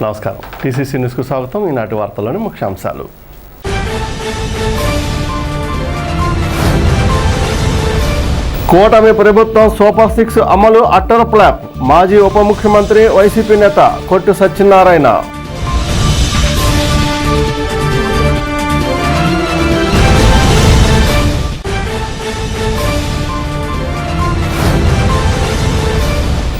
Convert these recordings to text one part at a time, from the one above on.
నమస్కారం. టీసీసీ న్యూస్కు స్వాగతం. ఈనాటి వార్తల్లోని ముఖ్యాంశాలు. కూటమి ప్రభుత్వం సూపర్ 6 అమలు అట్టర్ ఫ్లాప్. మాజీ ఉప ముఖ్యమంత్రి వైసీపీ నేత కొట్టు సత్యనారాయణ.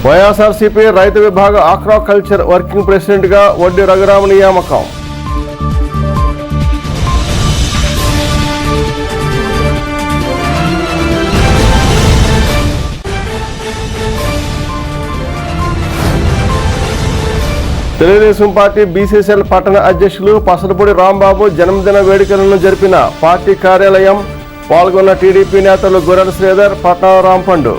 వైఎస్ఆర్సీపీ రైతు విభాగ ఆక్వాకల్చర్ వర్కింగ్ ప్రెసిడెంట్గా వడ్డీ రఘురామ నియామకం. తెలుగుదేశం పార్టీ బీసీసీఎల్ పట్టణ అధ్యక్షులు పసలపూడి రాంబాబు జన్మదిన వేడుకలను జరిపిన పార్టీ కార్యాలయం. పాల్గొన్న టీడీపీ నేతలు గొర్రెల శ్రీధర్, పట్నాల రాంపండు.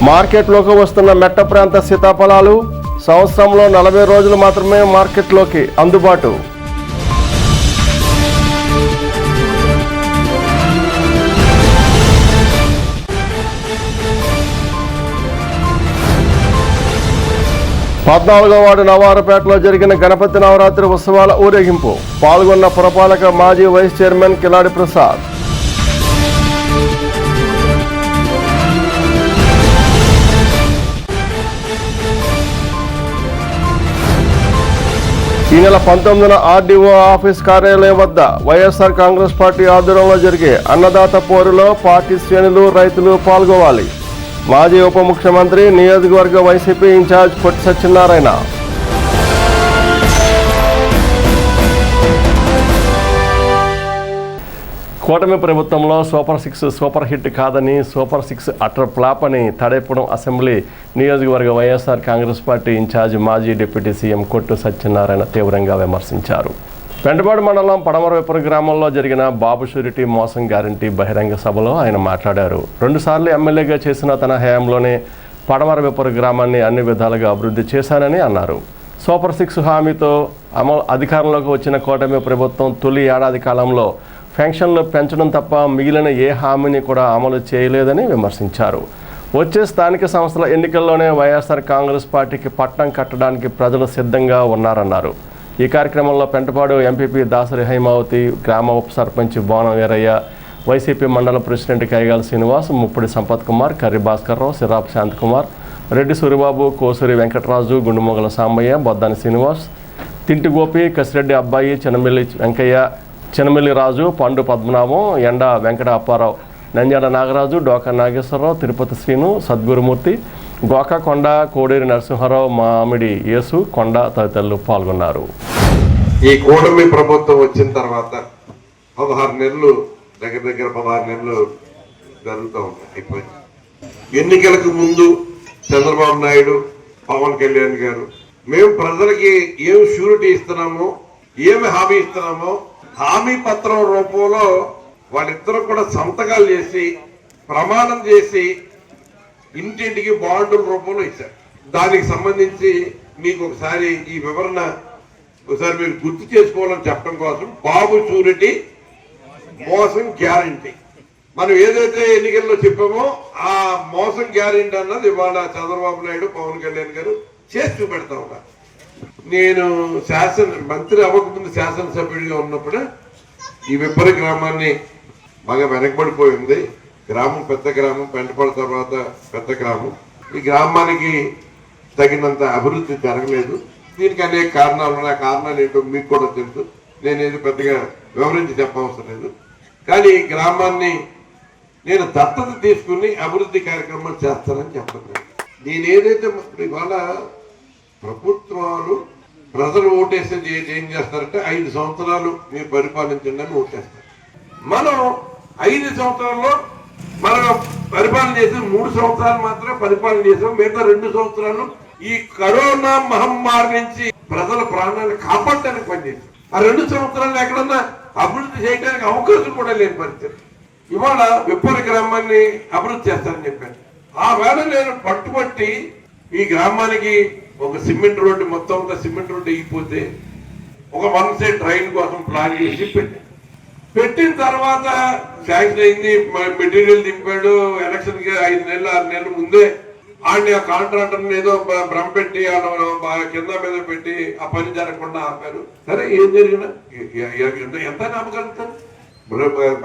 మార్కెట్లోకి వస్తున్న మెట్ట ప్రాంత సీతాఫలాలు సంవత్సరంలో 40 రోజులు మాత్రమే మార్కెట్లోకి అందుబాటు. పద్నాలుగో వార్డు నవారుపేటలో జరిగిన గణపతి నవరాత్రి ఉత్సవాల ఊరేగింపు. పాల్గొన్న పురపాలక మాజీ వైస్ చైర్మన్ కిలాడి ప్రసాద్. ఈ నెల 19న ఆర్డీఓ ఆఫీస్ కార్యాలయం వద్ద వైఎస్ఆర్ కాంగ్రెస్ పార్టీ ఆధ్వర్యంలో జరిగే అన్నదాత పోరులో పార్టీ శ్రేణులు, రైతులు పాల్గొవాలి. మాజీ ఉప ముఖ్యమంత్రి, నియోజకవర్గ వైసీపీ ఇన్ఛార్జ్ కొట్టు సత్యనారాయణ. కూటమి ప్రభుత్వంలో సూపర్ 6 సూపర్ హిట్ కాదని, సూపర్ 6 అటర్ ఫ్లాప్ అని తడేపుడం అసెంబ్లీ నియోజకవర్గ వైఎస్ఆర్ కాంగ్రెస్ పార్టీ ఇన్ఛార్జ్ మాజీ డిప్యూటీ సీఎం కొట్టు సత్యనారాయణ తీవ్రంగా విమర్శించారు. పెంటపాడు మండలం పడమరవేపుర గ్రామంలో జరిగిన బాబు షూరిటీ మోసం గ్యారంటీ బహిరంగ సభలో ఆయన మాట్లాడారు. 2 సార్లు ఎమ్మెల్యేగా చేసిన తన హయాంలోనే పడమరవేపుర గ్రామాన్ని అన్ని విధాలుగా అభివృద్ధి చేశానని అన్నారు. సూపర్ 6 హామీతో అధికారంలోకి వచ్చిన కూటమి ప్రభుత్వం తొలి ఏడాది కాలంలో పెన్షన్లు పెంచడం తప్ప మిగిలిన ఏ హామీని కూడా అమలు చేయలేదని విమర్శించారు. వచ్చే స్థానిక సంస్థల ఎన్నికల్లోనే వైఎస్ఆర్ కాంగ్రెస్ పార్టీకి పట్టం కట్టడానికి ప్రజలు సిద్ధంగా ఉన్నారన్నారు. ఈ కార్యక్రమంలో పెంటపాడు ఎంపీపీ దాసరి హైమావతి, గ్రామ ఉప సర్పంచ్ బోనం వీరయ్య, వైసీపీ మండల ప్రెసిడెంట్ కైగాల శ్రీనివాస్, ముప్పుడి సంపత్ కుమార్, కర్రి భాస్కర్రావు, సిరాప్ శాంతకుమార్, రెడ్డి సూరిబాబు, కోసూరి వెంకటరాజు, గుండుమొగల సాంబయ్య, బొద్దాని శ్రీనివాస్, తింటి గోపి, కసిరెడ్డి అబ్బాయి, చినమిల్లి వెంకయ్య, చినమిల్లి రాజు, పండు పద్మనాభం, ఎండ వెంకట అప్పారావు, నంజాడ నాగరాజు, డోకా నాగేశ్వరరావు, తిరుపతి శ్రీను, సద్గురుమూర్తి, గోకా కొండ, కోడేరి నరసింహారావు, మామిడి యేసు కొండ తదితరులు పాల్గొన్నారు. ఈ కూటమి ప్రభుత్వం వచ్చిన తర్వాత 16 నెలలు దగ్గర 16 నెలలు జరుగుతూ ఉంటాయి. అయిపోయింది. ఎన్నికలకు ముందు చంద్రబాబు నాయుడు, పవన్ కళ్యాణ్ గారు మేము ప్రజలకి ఏం షూరిటీ ఇస్తున్నామో, ఏమి హామీ ఇస్తున్నామో హామీ పత్రం రూపంలో వాళ్ళిద్దరూ కూడా సంతకాలు చేసి ప్రమాణం చేసి ఇంటింటికి బాండుల రూపంలో ఇచ్చారు. దానికి సంబంధించి మీకు ఒకసారి ఈ వివరణ ఒకసారి మీరు గుర్తు చేసుకోవాలని చెప్పడం కోసం, బాబు షూరిటీ మోసం గ్యారంటీ మనం ఏదైతే ఎన్నికల్లో చెప్పామో ఆ మోసం గ్యారంటీ అన్నది ఇవాళ చంద్రబాబు నాయుడు, పవన్ కళ్యాణ్ గారు చేసి చూపెడతా ఉన్నారు. నేను మంత్రి అవ్వకముందు శాసనసభ్యుడిగా ఉన్నప్పుడు ఈ విప్పరి గ్రామాన్ని బాగా వెనకబడిపోయింది. గ్రామం పెద్ద గ్రామం, పెంటపాడు తర్వాత పెద్ద గ్రామం. ఈ గ్రామానికి తగినంత అభివృద్ధి జరగలేదు. దీనికి అనేక కారణాలు ఉన్నాయి. ఆ కారణాలు ఏంటో మీకు కూడా తెలుసు, నేనేది పెద్దగా వివరించి చెప్పవసరం లేదు. కానీ ఈ గ్రామాన్ని నేను దత్తత తీసుకుని అభివృద్ధి కార్యక్రమాలు చేస్తానని చెప్పలేదు. నేనేదైతే ఇవాళ ప్రభుత్వాలు ప్రజలు ఓటేసేది ఏం చేస్తారంటే 5 సంవత్సరాలు మీరు పరిపాలించండి అని ఓటేస్తారు. మనం 5 సంవత్సరాల్లో మనం పరిపాలన చేసి 3 సంవత్సరాలు మాత్రమే పరిపాలన చేసాం. మిగతా 2 సంవత్సరాలు ఈ కరోనా మహమ్మారి నుంచి ప్రజల ప్రాణాలను కాపాడటానికి పనిచేసాం. ఆ 2 సంవత్సరాలు ఎక్కడన్నా అభివృద్ధి చేయడానికి అవకాశం కూడా లేని పరిస్థితి. ఇవాళ విప్పరి గ్రామాన్ని అభివృద్ధి చేస్తానని చెప్పాను. ఆ వేళ నేను పట్టుబట్టి ఈ గ్రామానికి ఒక సిమెంట్ రోడ్డు, మొత్తం అంతా సిమెంట్ రోడ్డు అయిపోతే ఒక 1 సైడ్ డ్రైన్ కోసం ప్లాన్ చేసి పెట్టాను. పెట్టిన తర్వాత శాంక్షన్ అయింది, మెటీరియల్ దింపాడు. ఎలక్షన్ కి 5 నెలలు 6 నెలల ముందే ఆ కాంట్రాక్టర్ ఏదో భ్రమ పెట్టి కింద మీద పెట్టి ఆ పని జరగకుండా ఆపారు. సరే, ఏం జరిగినా ఎంత నమ్మగలుగుతారు?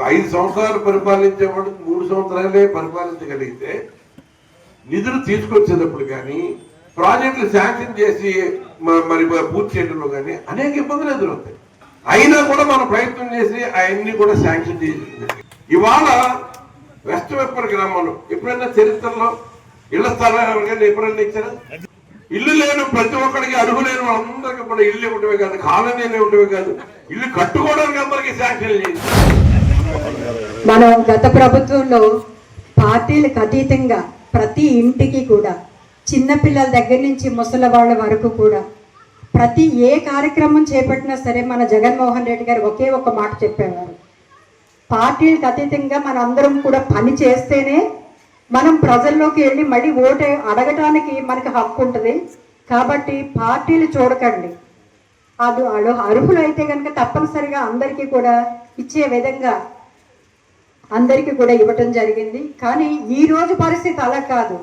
5 సంవత్సరాలు పరిపాలించేవాడు 3 సంవత్సరాలే పరిపాలించగలిగితే నిధులు తీసుకొచ్చేటప్పుడు కానీ, ప్రాజెక్టులు శాంక్షన్ చేసి మరి పూర్తి చేయడంలో కానీ అనేక ఇబ్బందులు ఎదురవుతాయి. అయినా కూడా మనం ప్రయత్నం చేసి అవన్నీ కూడా శాంక్షన్ చేసింది. ఇవాళ వెస్ట్ వెప్పర్ గ్రామంలో ఎప్పుడైనా చరిత్రలో ఇళ్ల స్థలాలు ఎవరికైనా ఎప్పుడైనా ఇచ్చారా? ఇల్లు లేని ప్రతి ఒక్కరికి, అర్హులైన వాళ్ళందరికీ కూడా ఇల్లు ఇవ్వటమే కాదు, కాలనీలు ఇవ్వటమే కాదు, ఇల్లు కట్టుకోవడానికి అందరికీ శాంక్షన్ చేసింది. మనం గత ప్రభుత్వంలో పార్టీలకు అతీతంగా ప్రతి ఇంటికి కూడా, చిన్నపిల్లల దగ్గర నుంచి ముసలి వాళ్ళ వరకు కూడా ప్రతి ఏ కార్యక్రమం చేపట్టినా సరే మన జగన్మోహన్ రెడ్డి గారు ఒకే ఒక మాట చెప్పేవారు. పార్టీలకు అతీతంగా మన అందరం కూడా పని చేస్తేనే మనం ప్రజల్లోకి వెళ్ళి మళ్ళీ ఓటు అడగటానికి మనకి హక్కు ఉంటుంది. కాబట్టి పార్టీలు చూడకండి, అది అర్హులు అయితే కనుక తప్పనిసరిగా అందరికీ కూడా ఇచ్చే విధంగా అందరికీ కూడా ఇవ్వటం జరిగింది. కానీ ఈరోజు పరిస్థితి అలా కాదు,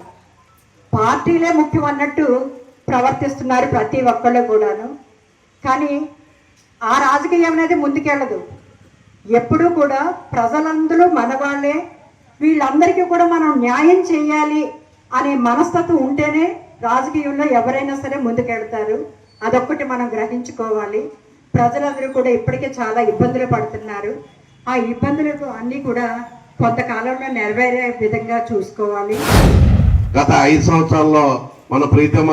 పార్టీలే ముఖ్యం అన్నట్టు ప్రవర్తిస్తున్నారు ప్రతి ఒక్కళ్ళు కూడాను. కానీ ఆ రాజకీయం అనేది ముందుకెళ్ళదు. ఎప్పుడూ కూడా ప్రజలందరూ మన వాళ్ళే, వీళ్ళందరికీ కూడా మనం న్యాయం చేయాలి అనే మనస్తత్వం ఉంటేనే రాజకీయంలో ఎవరైనా సరే ముందుకెళ్తారు. అదొక్కటి మనం గ్రహించుకోవాలి. ప్రజలందరూ కూడా ఇప్పటికే చాలా ఇబ్బందులు పడుతున్నారు. ఆ ఇబ్బందులకు అన్నీ కూడా కొంతకాలంలో నెరవేరే విధంగా చూసుకోవాలి. గత 5 సంవత్సరాల్లో మన ప్రీతమ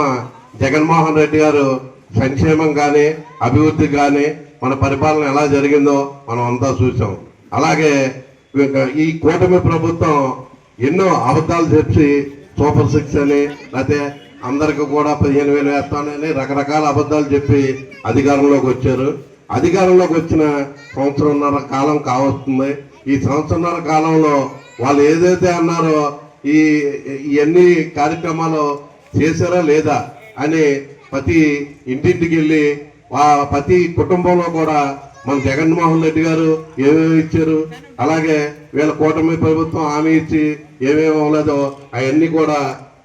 జగన్మోహన్ రెడ్డి గారు సంక్షేమం కానీ, అభివృద్ధి కానీ, మన పరిపాలన ఎలా జరిగిందో మనం అంతా చూసాం. అలాగే ఈ కూటమి ప్రభుత్వం ఎన్నో అబద్ధాలు చెప్పి సూపర్ 6 అని, లేకపోతే అందరికి కూడా 15,000 వేస్తానని రకరకాల అబద్ధాలు చెప్పి అధికారంలోకి వచ్చారు. అధికారంలోకి వచ్చిన 1.5 సంవత్సరం కాలం కావస్తుంది. ఈ 1.5 సంవత్సరం కాలంలో వాళ్ళు ఏదైతే అన్నారో ఇవన్నీ కార్యక్రమాలు చేశారా లేదా అని ప్రతి ఇంటింటికి వెళ్ళి ప్రతి కుటుంబంలో కూడా మన జగన్మోహన్ రెడ్డి గారు ఏమేమి ఇచ్చారు, అలాగే వీళ్ళ కూటమి ప్రభుత్వం హామీ ఇచ్చి ఏమేమి అవ్వలేదో అవన్నీ కూడా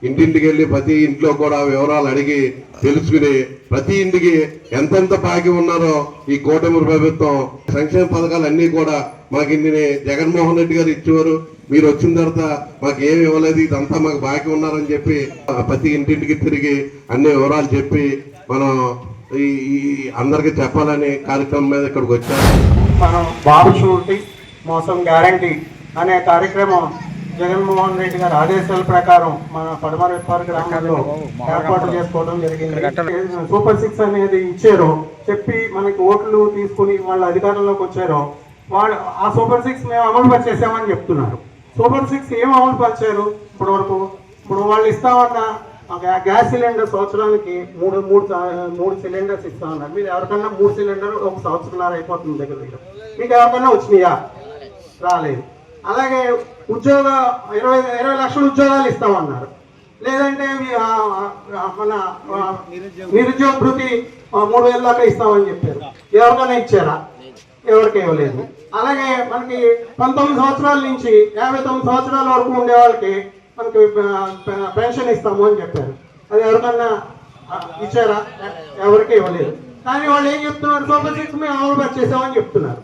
ఇంటింటికి వెళ్ళి ప్రతి ఇంట్లో కూడా వివరాలు అడిగి తెలుసుకుని ప్రతి ఇంటికి ఎంతెంత బాకీ ఉన్నారో ఈ కూటమి ప్రభుత్వం సంక్షేమ పథకాలు అన్ని కూడా మాకు ఇన్ని జగన్మోహన్ రెడ్డి గారు ఇచ్చేవారు, మీరు వచ్చిన తర్వాత మాకు ఏమి ఇవ్వలేదు, ఇదంతా మాకు బాకీ ఉన్నారని చెప్పి ప్రతి ఇంటింటికి తిరిగి అన్ని వివరాలు చెప్పి మనం ఈ అందరికి చెప్పాలని కార్యక్రమం మీద ఇక్కడికి వచ్చారు. మనం బాబు షూరిటీ మోసం గ్యారంటీ అనే కార్యక్రమం జగన్మోహన్ రెడ్డి గారి ఆదేశాల ప్రకారం మన పడమర గ్రామంలో ఏర్పాటు చేసుకోవడం జరిగింది. సూపర్ 6 అనేది ఇచ్చారు చెప్పి మనకి ఓట్లు తీసుకుని వాళ్ళ అధికారంలోకి వచ్చారో వాళ్ళు ఆ సూపర్ 6 మేము అమలు పరిచేసామని చెప్తున్నారు. సూపర్ 6 ఏం అమలు పరిచారు ఇప్పటి వరకు? ఇప్పుడు వాళ్ళు ఇస్తామన్న గ్యాస్ సిలిండర్ సంవత్సరానికి మూడు సిలిండర్స్ ఇస్తామన్నారు. మీరు ఎవరికన్నా 3 సిలిండర్ 1 సంవత్సరంన్నర అయిపోతుంది దగ్గర దగ్గర. మీకు ఎవరికన్నా వచ్చినాయా? రాలేదు. అలాగే ఉద్యోగ 20 లక్షల ఉద్యోగాలు ఇస్తామన్నారు. లేదంటే మన నిరుద్యోగ భృతి 3,000 దాకా ఇస్తామని చెప్పారు. ఎవరికైనా ఇచ్చారా? ఎవరికి ఇవ్వలేదు. అలాగే మనకి 19 సంవత్సరాల నుంచి 59 సంవత్సరాల వరకు ఉండే వాళ్ళకి మనకి పెన్షన్ ఇస్తాము అని చెప్పారు. అది ఎవరికన్నా ఇచ్చారా? ఎవరికి ఇవ్వలేదు. కానీ వాళ్ళు ఏం చెప్తున్నారు? సూపర్ 6 మేము అమలు పరిచేసామని చెప్తున్నారు.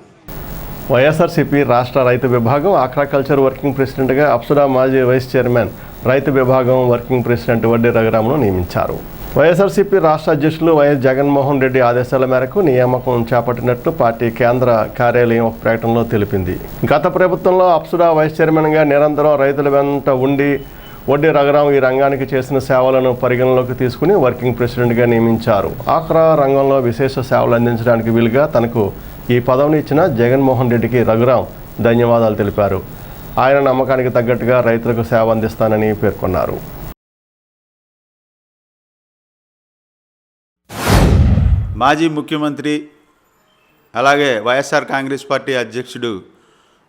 వైఎస్ఆర్సీపీ రాష్ట్ర రైతు విభాగం ఆక్వాకల్చర్ వర్కింగ్ ప్రెసిడెంట్గా అప్సరా మాజీ వైస్ చైర్మన్, రైతు విభాగం వర్కింగ్ ప్రెసిడెంట్ వడ్డీ రఘురామ్ను నియమించారు. వైఎస్ఆర్సీపీ రాష్ట్ర అధ్యక్షులు వైఎస్ జగన్మోహన్ రెడ్డి ఆదేశాల మేరకు నియామకం చేపట్టినట్లు పార్టీ కేంద్ర కార్యాలయం ఒక ప్రకటనలో తెలిపింది. గత ప్రభుత్వంలో అప్సరా వైస్ చైర్మన్గా నిరంతరం రైతుల వెంట ఉండి వడ్డీ రఘురామ్ ఈ రంగానికి చేసిన సేవలను పరిగణలోకి తీసుకుని వర్కింగ్ ప్రెసిడెంట్గా నియమించారు. ఆక్రా రంగంలో విశేష సేవలు అందించడానికి వీలుగా తనకు ఈ పదవిని ఇచ్చిన జగన్మోహన్ రెడ్డికి రఘురామ్ ధన్యవాదాలు తెలిపారు. ఆయన నమ్మకానికి తగ్గట్టుగా రైతులకు సేవ అందిస్తానని పేర్కొన్నారు. మాజీ ముఖ్యమంత్రి అలాగే వైఎస్ఆర్ కాంగ్రెస్ పార్టీ అధ్యక్షుడు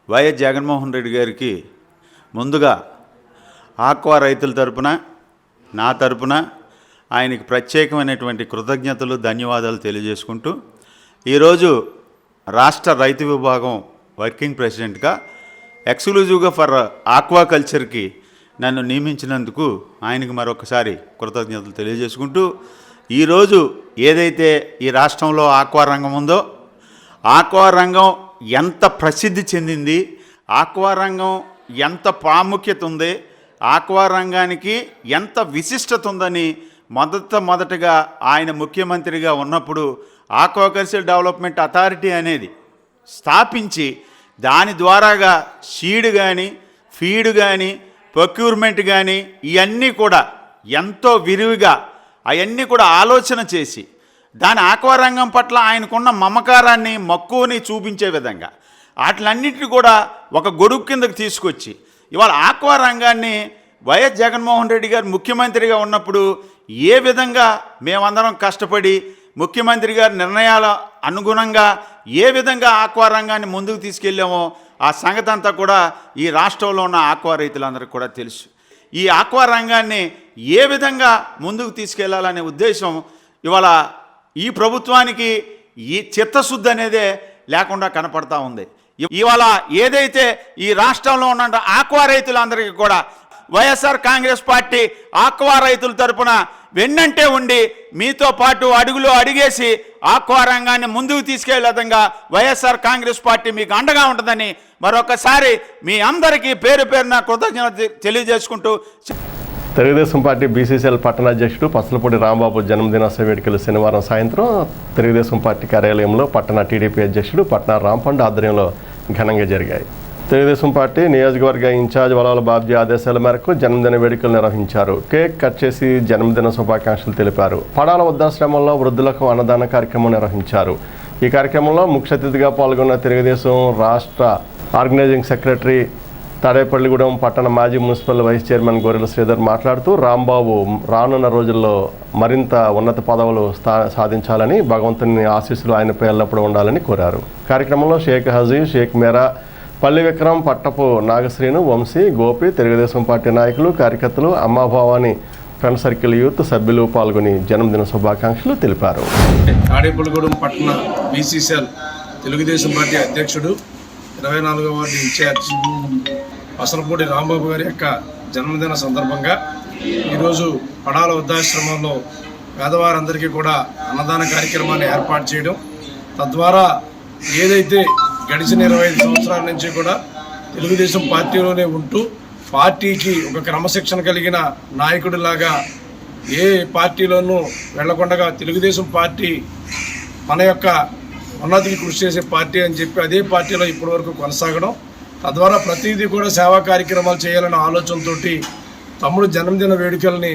వైఎస్ జగన్మోహన్ రెడ్డి గారికి ముందుగా ఆక్వా రైతుల తరపున, నా తరపున ఆయనకి ప్రత్యేకమైనటువంటి కృతజ్ఞతలు, ధన్యవాదాలు తెలియజేసుకుంటూ ఈరోజు రాష్ట్ర రైతు విభాగం వర్కింగ్ ప్రెసిడెంట్గా ఎక్స్క్లూజివ్గా ఫర్ ఆక్వాకల్చర్కి నన్ను నియమించినందుకు ఆయనకి మరొకసారి కృతజ్ఞతలు తెలియజేసుకుంటూ, ఈరోజు ఏదైతే ఈ రాష్ట్రంలో ఆక్వా రంగం ఉందో, ఆక్వా రంగం ఎంత ప్రసిద్ధి చెందింది, ఆక్వా రంగం ఎంత ప్రాముఖ్యత ఉంది, ఆక్వా రంగానికి ఎంత విశిష్టత ఉందని మొదటగా ఆయన ముఖ్యమంత్రిగా ఉన్నప్పుడు ఆక్వాకల్చర్ డెవలప్మెంట్ అథారిటీ అనేది స్థాపించి దాని ద్వారాగా సీడ్ కానీ, ఫీడ్ కానీ, ప్రొక్యూర్మెంట్ కానీ ఇవన్నీ కూడా ఎంతో విరివిగా అవన్నీ కూడా ఆలోచన చేసి దాని ఆక్వా రంగం పట్ల ఆయనకున్న మమకారాన్ని, మక్కువని చూపించే విధంగా వాటిలన్నింటినీ కూడా ఒక గొడుగు కిందకు తీసుకొచ్చి ఇవాళ ఆక్వా రంగాన్ని వైఎస్ జగన్మోహన్ రెడ్డి గారు ముఖ్యమంత్రిగా ఉన్నప్పుడు ఏ విధంగా మేమందరం కష్టపడి ముఖ్యమంత్రి గారి నిర్ణయాల అనుగుణంగా ఏ విధంగా ఆక్వా రంగాన్ని ముందుకు తీసుకెళ్ళామో ఆ సంగతి అంతా కూడా ఈ రాష్ట్రంలో ఉన్న ఆక్వా రైతులందరికీ కూడా తెలుసు. ఈ ఆక్వా రంగాన్ని ఏ విధంగా ముందుకు తీసుకెళ్లాలనే ఉద్దేశం ఇవాళ ఈ ప్రభుత్వానికి ఈ చిత్తశుద్ధి అనేదే లేకుండా కనపడతా ఉంది. ఇవాళ ఏదైతే ఈ రాష్ట్రంలో ఉన్న ఆక్వా రైతులందరికీ కూడా వైఎస్ఆర్ కాంగ్రెస్ పార్టీ ఆక్వా రైతుల తరపున వెన్నంటే ఉండి మీతో పాటు అడుగులో అడిగేసి ఆక్వా రంగాన్ని ముందుకు తీసుకెళ్లే విధంగా వైఎస్ఆర్ కాంగ్రెస్ పార్టీ మీకు అండగా ఉంటుందని మరొకసారి మీ అందరికీ పేరు పేరున కృతజ్ఞత తెలియజేసుకుంటూ, తెలుగుదేశం పార్టీ బీసీసీఎల్ పట్టణ అధ్యక్షుడు పసలపూడి రాంబాబు జన్మదినోత్సవ వేడుకలు శనివారం సాయంత్రం తెలుగుదేశం పార్టీ కార్యాలయంలో పట్టణ టీడీపీ అధ్యక్షుడు పట్న రాంపండు ఆధ్వర్యంలో ఘనంగా జరిగాయి. తెలుగుదేశం పార్టీ నియోజకవర్గ ఇన్ఛార్జ్ వలాల బాబ్జీ ఆదేశాల మేరకు జన్మదిన వేడుకలు నిర్వహించారు. కేక్ కట్ చేసి జన్మదిన శుభాకాంక్షలు తెలిపారు. పడాల వృద్ధాశ్రమంలో వృద్ధులకు అన్నదాన కార్యక్రమం నిర్వహించారు. ఈ కార్యక్రమంలో ముఖ్య అతిథిగా పాల్గొన్న తెలుగుదేశం రాష్ట్ర ఆర్గనైజింగ్ సెక్రటరీ తాడేపల్లిగూడెం పట్టణ మాజీ మున్సిపల్ వైస్ చైర్మన్ గొర్రెల శ్రీధర్ మాట్లాడుతూ రాంబాబు రానున్న రోజుల్లో మరింత ఉన్నత పదవులు సాధించాలని, భగవంతుని ఆశీస్సులు ఆయనపై ఎల్లప్పుడూ ఉండాలని కోరారు. కార్యక్రమంలో షేక్ హజీ, షేక్ మేరా, పల్లి విక్రమ్, పట్టపు నాగశ్రీను, వంశీ, గోపి, తెలుగుదేశం పార్టీ నాయకులు, కార్యకర్తలు, అమ్మాభావాని ఫ్రెండ్ సర్కిల్ యూత్ సభ్యులు పాల్గొని జన్మదిన శుభాకాంక్షలు తెలిపారు. తాడేపల్లిగూడెం పట్టణ బీసీసీఎల్ తెలుగుదేశం పార్టీ అధ్యక్షుడు 24వ వార్డు ఇన్ఛార్జ్ పసలపూడి రాంబాబు గారి యొక్క జన్మదిన సందర్భంగా ఈరోజు పడాల వృద్ధాశ్రమంలో పేదవారందరికీ కూడా అన్నదాన కార్యక్రమాన్ని ఏర్పాటు చేయడం, తద్వారా ఏదైతే గడిచిన 25 సంవత్సరాల నుంచి కూడా తెలుగుదేశం పార్టీలోనే ఉంటూ పార్టీకి ఒక క్రమశిక్షణ కలిగిన నాయకుడిలాగా ఏ పార్టీలోనూ వెళ్లకుండా తెలుగుదేశం పార్టీ మన యొక్క ఉన్నతికి కృషి చేసే పార్టీ అని చెప్పి అదే పార్టీలో ఇప్పటి వరకు కొనసాగడం, తద్వారా ప్రతిదీ కూడా సేవా కార్యక్రమాలు చేయాలనే ఆలోచనతో తమ్ముడు జన్మదిన వేడుకల్ని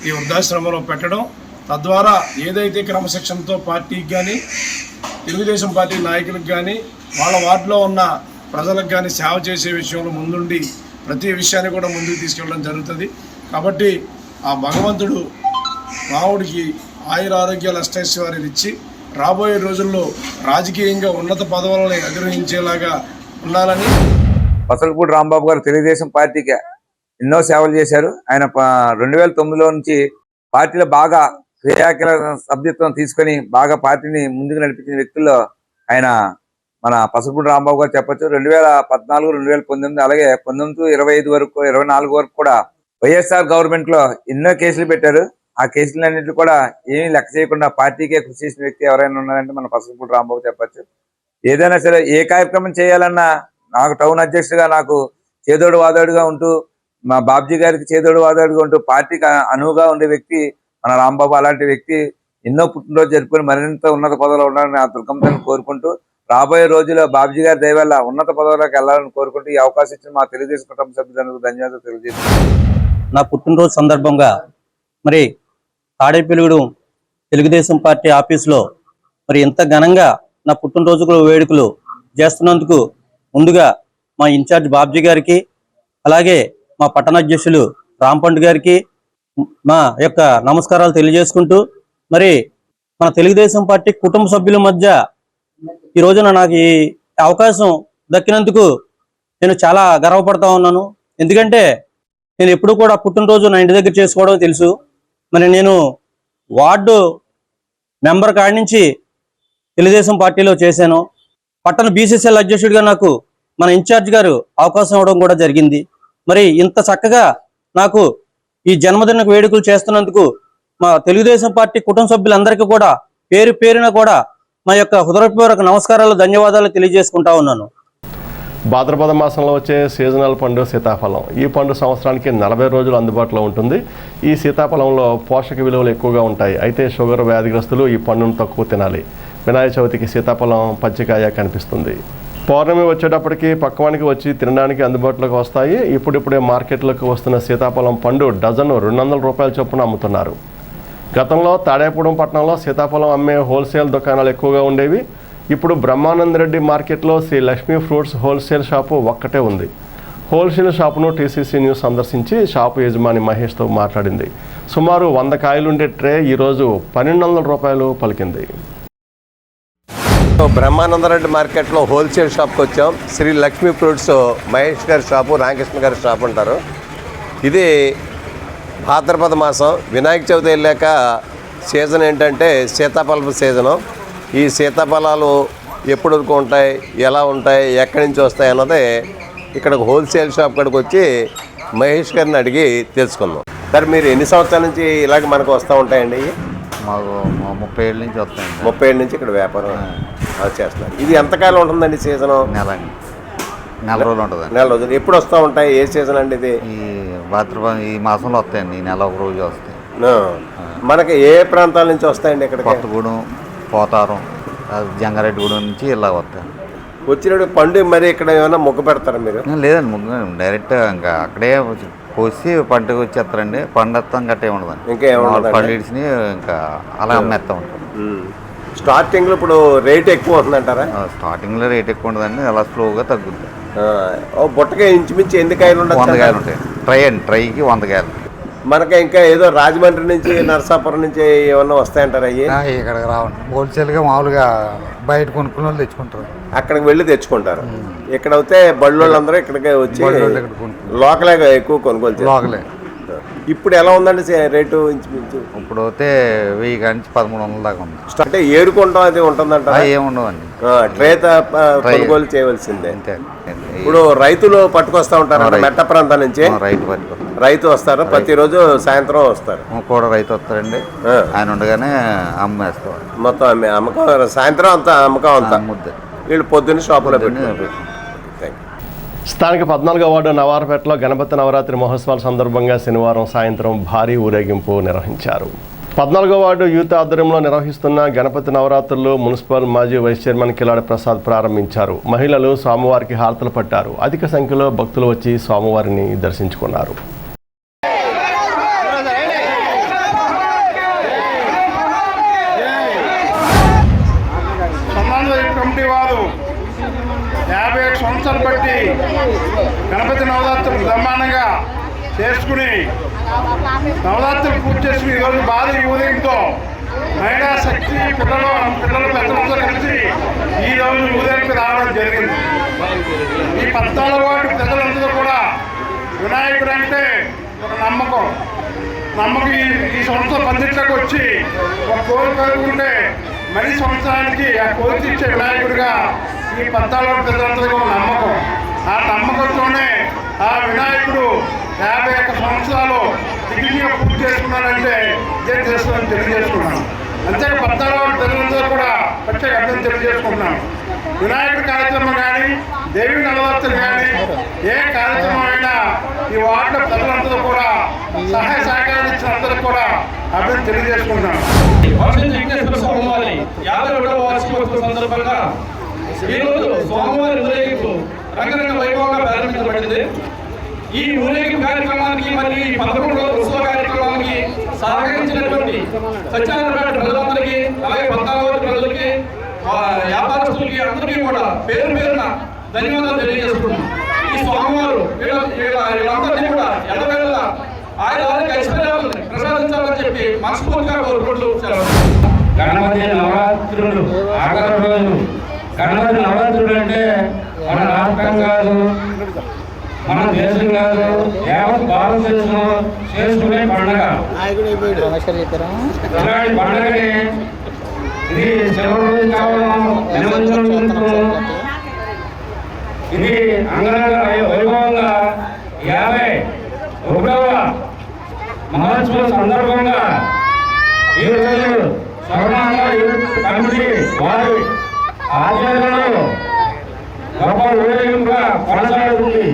ఈ వృద్ధాశ్రమంలో పెట్టడం, తద్వారా ఏదైతే క్రమశిక్షణతో పార్టీకి కానీ తెలుగుదేశం పార్టీ నాయకులకు కానీ వాళ్ళ వార్డులో ఉన్న ప్రజలకు కానీ సేవ చేసే విషయంలో ముందుండి ప్రతి విషయాన్ని కూడా ముందుకు తీసుకెళ్ళడం జరుగుతుంది. కాబట్టి ఆ భగవంతుడు రాముడికి ఆయురారోగ్యాలు అష్టైశ్వర్యాలు ఇచ్చి రాబోయే రోజుల్లో రాజకీయంగా ఉన్నత పదవులను అధిరోహించేలాగా ఉండాలని. పసలపూడి రాంబాబు గారు తెలుగుదేశం పార్టీకి ఎన్నో సేవలు చేశారు. ఆయన 2009లో నుంచి పార్టీలో బాగా క్రియాకీల సభ్యత్వం తీసుకొని బాగా పార్టీని ముందుకు నడిపించిన వ్యక్తుల్లో ఆయన మన పసలపూడి రాంబాబు గారు చెప్పొచ్చు. 2014, 2019 అలాగే 19, 25 వరకు 24 వరకు కూడా వైఎస్ఆర్ గవర్నమెంట్ లో ఎన్నో కేసులు పెట్టారు. ఆ కేసులన్నింటినీ కూడా ఏమీ లెక్క చేయకుండా పార్టీకే కృషి చేసిన వ్యక్తి ఎవరైనా ఉన్నారంటే మన పసలపూడి రాంబాబు చెప్పొచ్చు. ఏదైనా సరే ఏ కార్యక్రమం చేయాలన్నా నాకు టౌన్ అధ్యక్షుడిగా నాకు చేదోడు వాదోడుగా ఉంటూ, మా బాబ్జీ గారికి చేదోడు వాదోడుగా ఉంటూ పార్టీకి అనువుగా ఉండే వ్యక్తి మన రాంబాబు. అలాంటి వ్యక్తి ఎన్నో పుట్టినరోజు జరుపుకొని మరింత ఉన్నత పదవిలో ఉండాలని ఆ దుర్గంతను కోరుకుంటూ, రాబోయే రోజుల్లో బాబ్జీ గారి దయ వల్ల ఉన్నత పదవులకు వెళ్ళాలని కోరుకుంటూ ఈ అవకాశం ఇచ్చిన మా తెలుగుదేశం కుటుంబ సభ్యులందరూ ధన్యవాదాలు తెలియజేస్తున్నాను. నా పుట్టినరోజు సందర్భంగా మరి తాడేపల్లిగూడెం తెలుగుదేశం పార్టీ ఆఫీసులో మరి ఇంత ఘనంగా నా పుట్టినరోజు వేడుకలు చేస్తున్నందుకు ముందుగా మా ఇన్ఛార్జ్ బాబ్జీ గారికి, అలాగే మా పట్టణ అధ్యక్షులు రాంపండు గారికి మా యొక్క నమస్కారాలు తెలియజేసుకుంటూ, మరి మన తెలుగుదేశం పార్టీ కుటుంబ సభ్యుల మధ్య ఈ రోజున నాకు ఈ అవకాశం దక్కినందుకు నేను చాలా గర్వపడతా ఉన్నాను. ఎందుకంటే నేను ఎప్పుడు కూడా పుట్టినరోజు నా ఇంటి దగ్గర చేసుకోవడం తెలుసు. మరి నేను వార్డు మెంబర్ కాడి నుంచి తెలుగుదేశం పార్టీలో చేశాను. పట్టణ బీసీసీఎల్ అధ్యక్షుడిగా నాకు మన ఇన్ఛార్జ్ గారు అవకాశం ఇవ్వడం కూడా జరిగింది. మరి ఇంత చక్కగా నాకు ఈ జన్మదిన వేడుకలు చేస్తున్నందుకు మా తెలుగుదేశం పార్టీ కుటుంబ సభ్యులందరికీ కూడా పేరు పేరున కూడా మా యొక్క హృదయపూర్వక నమస్కారాలు, ధన్యవాదాలు తెలియజేసుకుంటా ఉన్నాను. భాద్రపద మాసంలో వచ్చే సీజనల్ పండు సీతాఫలం. ఈ పండు సంవత్సరానికి 40 రోజులు అందుబాటులో ఉంటుంది. ఈ సీతాఫలంలో పోషక విలువలు ఎక్కువగా ఉంటాయి. అయితే షుగర్ వ్యాధిగ్రస్తులు ఈ పండును తక్కువ తినాలి. వినాయక చవితికి సీతాఫలం పచ్చికాయ కనిపిస్తుంది. పౌర్ణమి వచ్చేటప్పటికి పక్వానికి వచ్చి తినడానికి అందుబాటులోకి వస్తాయి. ఇప్పుడిప్పుడే మార్కెట్లోకి వస్తున్న సీతాఫలం పండు డజను 200 రూపాయల చొప్పున అమ్ముతున్నారు. గతంలో తాడేపూడెం పట్టణంలో సీతాఫలం అమ్మే హోల్సేల్ దుకాణాలు ఎక్కువగా ఉండేవి. ఇప్పుడు బ్రహ్మానందరెడ్డి మార్కెట్లో Shri Lakshmi fruits wholesale shop ఒక్కటే ఉంది. హోల్సేల్ షాపును టీసీసీ న్యూస్ సందర్శించి షాపు యజమాని మహేష్తో మాట్లాడింది. సుమారు 100 కాయలుండే ట్రే ఈరోజు 1200 రూపాయలు పలికింది. బ్రహ్మానందరెడ్డి మార్కెట్లో హోల్సేల్ షాప్కి వచ్చాం. శ్రీ లక్ష్మీ ఫ్రూట్స్ మహేష్ గారి షాపు, రామకృష్ణ గారి షాపు అంటారు. ఇది భాద్రపద మాసం, వినాయక చవితి వెళ్ళాక సీజన్ ఏంటంటే సీతాఫలపు సీజను. ఈ సీతాఫలాలు ఎప్పుడు ఉంటాయి, ఎలా ఉంటాయి, ఎక్కడి నుంచి వస్తాయి అన్నది ఇక్కడ హోల్సేల్ షాప్ కాడికి వచ్చి మహేష్ గారిని అడిగి తెలుసుకుందాం. సార్, మీరు ఎన్ని సంవత్సరాల నుంచి ఇలాగ మనకు వస్తూ ఉంటాయండి? మాకు 30 ఏళ్ళ నుంచి వస్తాయండి. 30 ఏళ్ళ నుంచి ఇక్కడ వ్యాపారం చేస్తున్నారు. ఇది ఎంతకాలం ఉంటుందండి సీజను? నెల రోజులు ఉంటుందండి. నెల రోజులు. ఎప్పుడు వస్తూ ఉంటాయి? ఏ సీజన్ అండి ఇది? ఈ భాద్రపద ఈ మాసంలో వస్తాయండి. ఈ నెల ఒక రోజు వస్తాయి. మనకి ఏ ప్రాంతాల నుంచి వస్తాయండి? ఇక్కడ కొత్తగూడెం, పోతారం, జంగారెడ్డిగూడెం నుంచి ఇలా వస్తాయి. వచ్చినప్పుడు పండు మరి ఇక్కడ ఏమైనా మొగ్గు పెడతారా మీరు? లేదండి, ముగ్గు డైరెక్ట్ ఇంకా అక్కడే కోసి పంటకు వచ్చేస్తారండి. పండుతాం గట్టే ఉండదండి. ఇంకా ఏమన్నా పళ్ళు ఇడిచి ఇంకా అలా అమ్మేస్తూ ఉంటాం. స్టార్టింగ్లో ఇప్పుడు రేట్ ఎక్కువ ఉంటుందంటారా? స్టార్టింగ్లో రేట్ ఎక్కువ ఉండదండి, అలా స్లోగా తగ్గుద్ది. బుట్టకాయ ఇంచుమించి ఎన్ని కాయలు ఉంటాయి? 100 కాయలు ఉంటాయి. ట్రైకి 100 కాయలు. మనకి ఇంకా ఏదో రాజమండ్రి నుంచి, నరసాపురం నుంచి ఏమన్నా వస్తాయంటారా? అయ్యి ఇక్కడికి రావండి. హోల్సేల్గా మామూలుగా బయట కొనుక్కునే వాళ్ళు తెచ్చుకుంటారు. అక్కడికి వెళ్ళి తెచ్చుకుంటారు. ఇక్కడ అయితే బళ్ళోళ్ళందరూ ఇక్కడికే వచ్చి లోకలే ఎక్కువ కొనుగోలు లోకలే. ఇప్పుడు ఎలా ఉందండి రేటు? ఇంచుమించు ఇప్పుడు అయితే 1000 కాడి నుంచి 1300 దాకా ఉంది. అంటే ఏరుకుంటాం అది ఉంటుందంట? ఏముండవండి, ట్రే కొనుగోలు చేయవలసిందే. అంతే. ఇప్పుడు రైతులు పట్టుకొస్తా ఉంటారు మెట్ట ప్రాంతం నుంచి. రైతు వస్తారు, ప్రతిరోజు సాయంత్రం వస్తారు. కూడా రైతు వస్తారండి, ఆయన ఉండగానే అమ్మేస్తారు. మొత్తం అమ్మకం సాయంత్రం అంతా అమ్మకం అంతా వీళ్ళు పొద్దున్న షాపులో పెట్టి. స్థానిక 14వ వార్డు నవారపేటలో గణపతి నవరాత్రి మహోత్సవాల సందర్భంగా శనివారం సాయంత్రం భారీ ఊరేగింపు నిర్వహించారు. 14వ వార్డు యూత్ ఆధ్వర్యంలో నిర్వహిస్తున్న గణపతి నవరాత్రులు మున్సిపల్ మాజీ వైస్ చైర్మన్ కిలాడి ప్రసాద్ ప్రారంభించారు. మహిళలు స్వామివారికి హారతలు పట్టారు. అధిక సంఖ్యలో భక్తులు వచ్చి స్వామివారిని దర్శించుకున్నారు. సంవత్సరాలు బట్టి గణపతి నవరాత్రులు బ్రహ్మాండంగా చేసుకుని నవరాత్రులు పూర్తి చేసుకుని ఈరోజు భారీ ఊరేగింపుతో మహిళా శక్తి పిల్లలు పెద్దలతో కలిసి ఈరోజు ఊరేగింపు రావడం జరిగింది. ఈ 14వ వార్డు ప్రజలందరూ కూడా వినాయకుడు అంటే ఒక నమ్మకం. ఈ సంవత్సరం పందిట్లోకి వచ్చి ఒక కోరిక కోరుకుంటే మళ్ళీ సంవత్సరానికి ఆ కోరిక ఇచ్చే వినాయకుడిగా ఈ 14వ ప్రజలందరికీ నమ్మకం. ఆ నమ్మకంతోనే ఆ వినాయకుడు 51 సంవత్సరాలు దిగ్విజయంగా పూర్తి చేసుకున్నాడంటే ఇదే చేస్తుందని తెలియజేసుకున్నాను. అంతే 14వ ప్రజలందరూ కూడా ప్రత్యేక అర్థం తెలియజేసుకుంటున్నాను. వినాయకుడి కార్యక్రమం కానీ, దేవి నవరాత్రులు కానీ, ఏ కార్యక్రమం అయినా ఈ వార్డుల ప్రజలందరూ కూడా సహాయ సహకారాలు ఇచ్చిన అందరూ కూడా అర్థం తెలియజేసుకుంటున్నాను. ఈరోజు స్వామివారి ఊరేగింపు రంగరంగ వైభవంగా ప్రారంభించబడింది. ఈ ఊరేగింపు కార్యక్రమానికి మరియు 11వ రోజు ఉత్సవ కార్యక్రమానికి సహకరించినటువంటి సత్యనారాయణ ప్రజలందరికీ, అలాగే 14వ ప్రజలకి, వ్యాపారస్తులకి అందరికీ కూడా పేరు పేరున ధన్యవాదాలు తెలియజేస్తున్నాం. ఈ స్వామివారు వీళ్ళందరినీ కూడా ఎల్లవేళ ఆయన ఐశ్వర్యాలను ప్రసాదించాలని చెప్పి మనస్ఫూర్తిగా కోరుకుంటూ గణపతి నవరాత్రులు ఆఖరి రోజు. గణపతి నవరాత్రులు అంటే మన రాష్ట్రం కాదు, మన దేశం కాదు, యావత్ భారతదేశంలో చేసుకునే పండుగ. ఇలాంటి పండుగని ఇది సెలవు రోజు కావడం, నిమజ్జనం జరుగుతుంది. ఇది అంగరంగ వైభవంగా 51వ మహోత్సవ సందర్భంగా ఈరోజు స్వర్ణాంధ్ర యూత్ కమిటీ వారి ఆధ్వర్యంలో గొప్ప ఊరేగింపుగా కొనసాగుతుంది.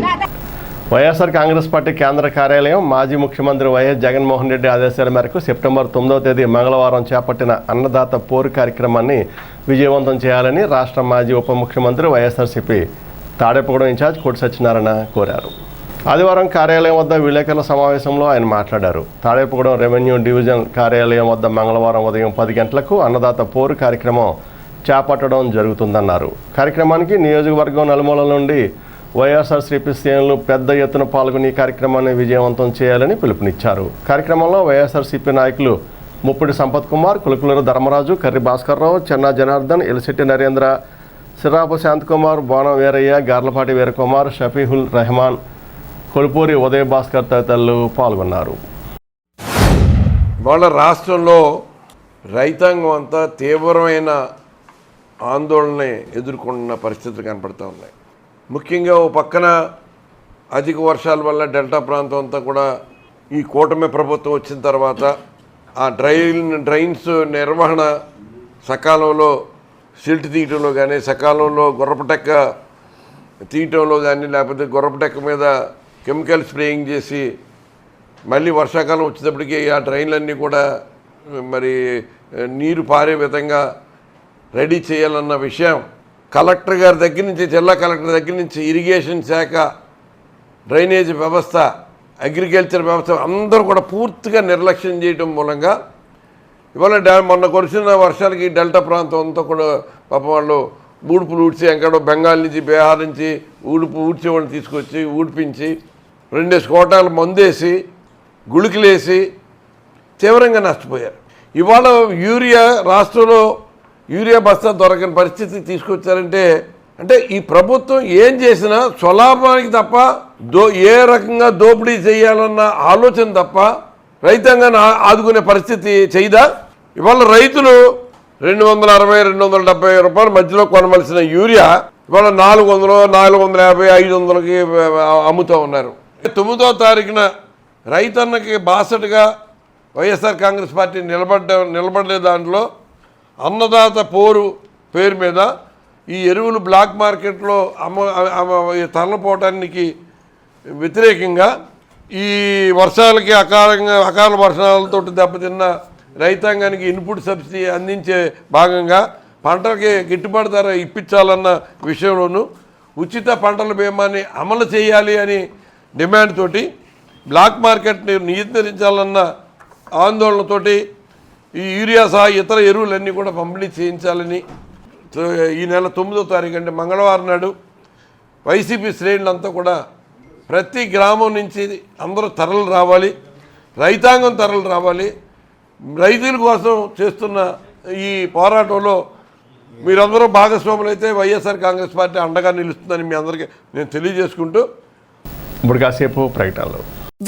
వైఎస్ఆర్ కాంగ్రెస్ పార్టీ కేంద్ర కార్యాలయం మాజీ ముఖ్యమంత్రి వైఎస్ జగన్మోహన్ రెడ్డి ఆదేశాల మేరకు సెప్టెంబర్ 9వ తేదీ మంగళవారం చేపట్టిన అన్నదాత పోరు కార్యక్రమాన్ని విజయవంతం చేయాలని రాష్ట్ర మాజీ ఉప ముఖ్యమంత్రి వైఎస్ఆర్సీపీ తాడేపగూడెం ఇన్ఛార్జ్ కోటి సత్యనారాయణ కోరారు. ఆదివారం కార్యాలయం వద్ద విలేకరుల సమావేశంలో ఆయన మాట్లాడారు. తాడేపగూడెం రెవెన్యూ డివిజన్ కార్యాలయం వద్ద మంగళవారం ఉదయం 10 గంటలకు అన్నదాత పోరు కార్యక్రమం చేపట్టడం జరుగుతుందన్నారు. కార్యక్రమానికి నియోజకవర్గం నలుమూలల నుండి వైఎస్ఆర్సీపీ శ్రేణులు పెద్ద ఎత్తున పాల్గొని ఈ కార్యక్రమాన్ని విజయవంతం చేయాలని పిలుపునిచ్చారు. కార్యక్రమంలో వైఎస్ఆర్సీపీ నాయకులు ముప్పిడి సంపత్ కుమార్, కులుకులూరు ధర్మరాజు, కర్రి భాస్కర్రావు, చెన్నా జనార్దన్, ఎలిశెట్టి నరేంద్ర, సిరాపు శాంతకుమార్, బోనం వీరయ్య, గార్లపాటి వీరకుమార్, షఫీహుల్ రెహమాన్, కొలుపూరి ఉదయ భాస్కర్ తదితరులు పాల్గొన్నారు. వాళ్ళ రాష్ట్రంలో రైతాంగం అంతా తీవ్రమైన ఆందోళన ఎదుర్కొంటున్న పరిస్థితులు కనపడుతూ ఉన్నాయి. ముఖ్యంగా ఓ పక్కన అధిక వర్షాల వల్ల డెల్టా ప్రాంతం అంతా కూడా ఈ కూటమి ప్రభుత్వం వచ్చిన తర్వాత ఆ డ్రైన్స్ నిర్వహణ సకాలంలో సిల్ట్ తీయటంలో కానీ, సకాలంలో గుర్రపటెక్క తీయటంలో కానీ, లేకపోతే గుర్రపటెక్క మీద కెమికల్ స్ప్రేయింగ్ చేసి మళ్ళీ వర్షాకాలం వచ్చేటప్పటికి ఆ డ్రైన్లన్నీ కూడా మరి నీరు పారే విధంగా రెడీ చేయాలన్న విషయం కలెక్టర్ గారి దగ్గర నుంచి, జిల్లా కలెక్టర్ దగ్గర నుంచి, ఇరిగేషన్ శాఖ, డ్రైనేజ్ వ్యవస్థ, అగ్రికల్చర్ వ్యవస్థ అందరూ కూడా పూర్తిగా నిర్లక్ష్యం చేయడం మూలంగా ఇవాళ మొన్న కురిసిన వర్షాలకి డెల్టా ప్రాంతం అంతా కూడా పాపం వాళ్ళు ఊడుపులు ఊడ్చి, ఎక్కడో బెంగాల్ నుంచి, బీహార్ నుంచి ఊడ్చేవాడిని తీసుకొచ్చి ఊడిపించి 2 కోటాలు మందేసి గుళికలేసి తీవ్రంగా నష్టపోయారు. ఇవాళ రాష్ట్రంలో యూరియా బస్తా దొరకని పరిస్థితి తీసుకొచ్చారంటే అంటే ఈ ప్రభుత్వం ఏం చేసినా స్వలాభానికి తప్ప ఏ రకంగా దోపిడీ చేయాలన్న ఆలోచన తప్ప రైతాంగాన్ని ఆదుకునే పరిస్థితి చేయదా? ఇవాళ రైతులు 260-270 రూపాయల మధ్యలో కొనవలసిన యూరియా ఇవాళ 400, 450, 500కి అమ్ముతూ ఉన్నారు. 9వ తారీఖున రైతన్నకి బాసటగా వైఎస్ఆర్ కాంగ్రెస్ పార్టీ నిలబడే దాంట్లో అన్నదాత పోరు పేరు మీద ఈ ఎరువులు బ్లాక్ మార్కెట్లో తరలిపోవటానికి వ్యతిరేకంగా ఈ వర్షాలకి అకాల వర్షాలతో దెబ్బతిన్న రైతాంగానికి ఇన్పుట్ సబ్సిడీ అందించే భాగంగా పంటలకి గిట్టుబాటు ధర ఇప్పించాలన్న విషయంలోనూ ఉచిత పంటల బీమాని అమలు చేయాలి అని డిమాండ్ తోటి బ్లాక్ మార్కెట్ని నియంత్రించాలన్న ఆందోళనతోటి ఈ యూరియా సహా ఇతర ఎరువులన్నీ కూడా పంపిణీ చేయించాలని ఈ నెల 9వ తారీఖు అంటే మంగళవారం నాడు వైసీపీ శ్రేణులంతా కూడా ప్రతి గ్రామం నుంచి అందరూ తరలి రావాలి, రైతాంగం తరలి రావాలి. రైతుల కోసం చేస్తున్న ఈ పోరాటంలో మీరందరూ భాగస్వాములైతే వైఎస్ఆర్ కాంగ్రెస్ పార్టీ అండగా నిలుస్తుందని మీ అందరికీ నేను తెలియజేసుకుంటూ ఇప్పుడు కాసేపు ప్రకటనలు.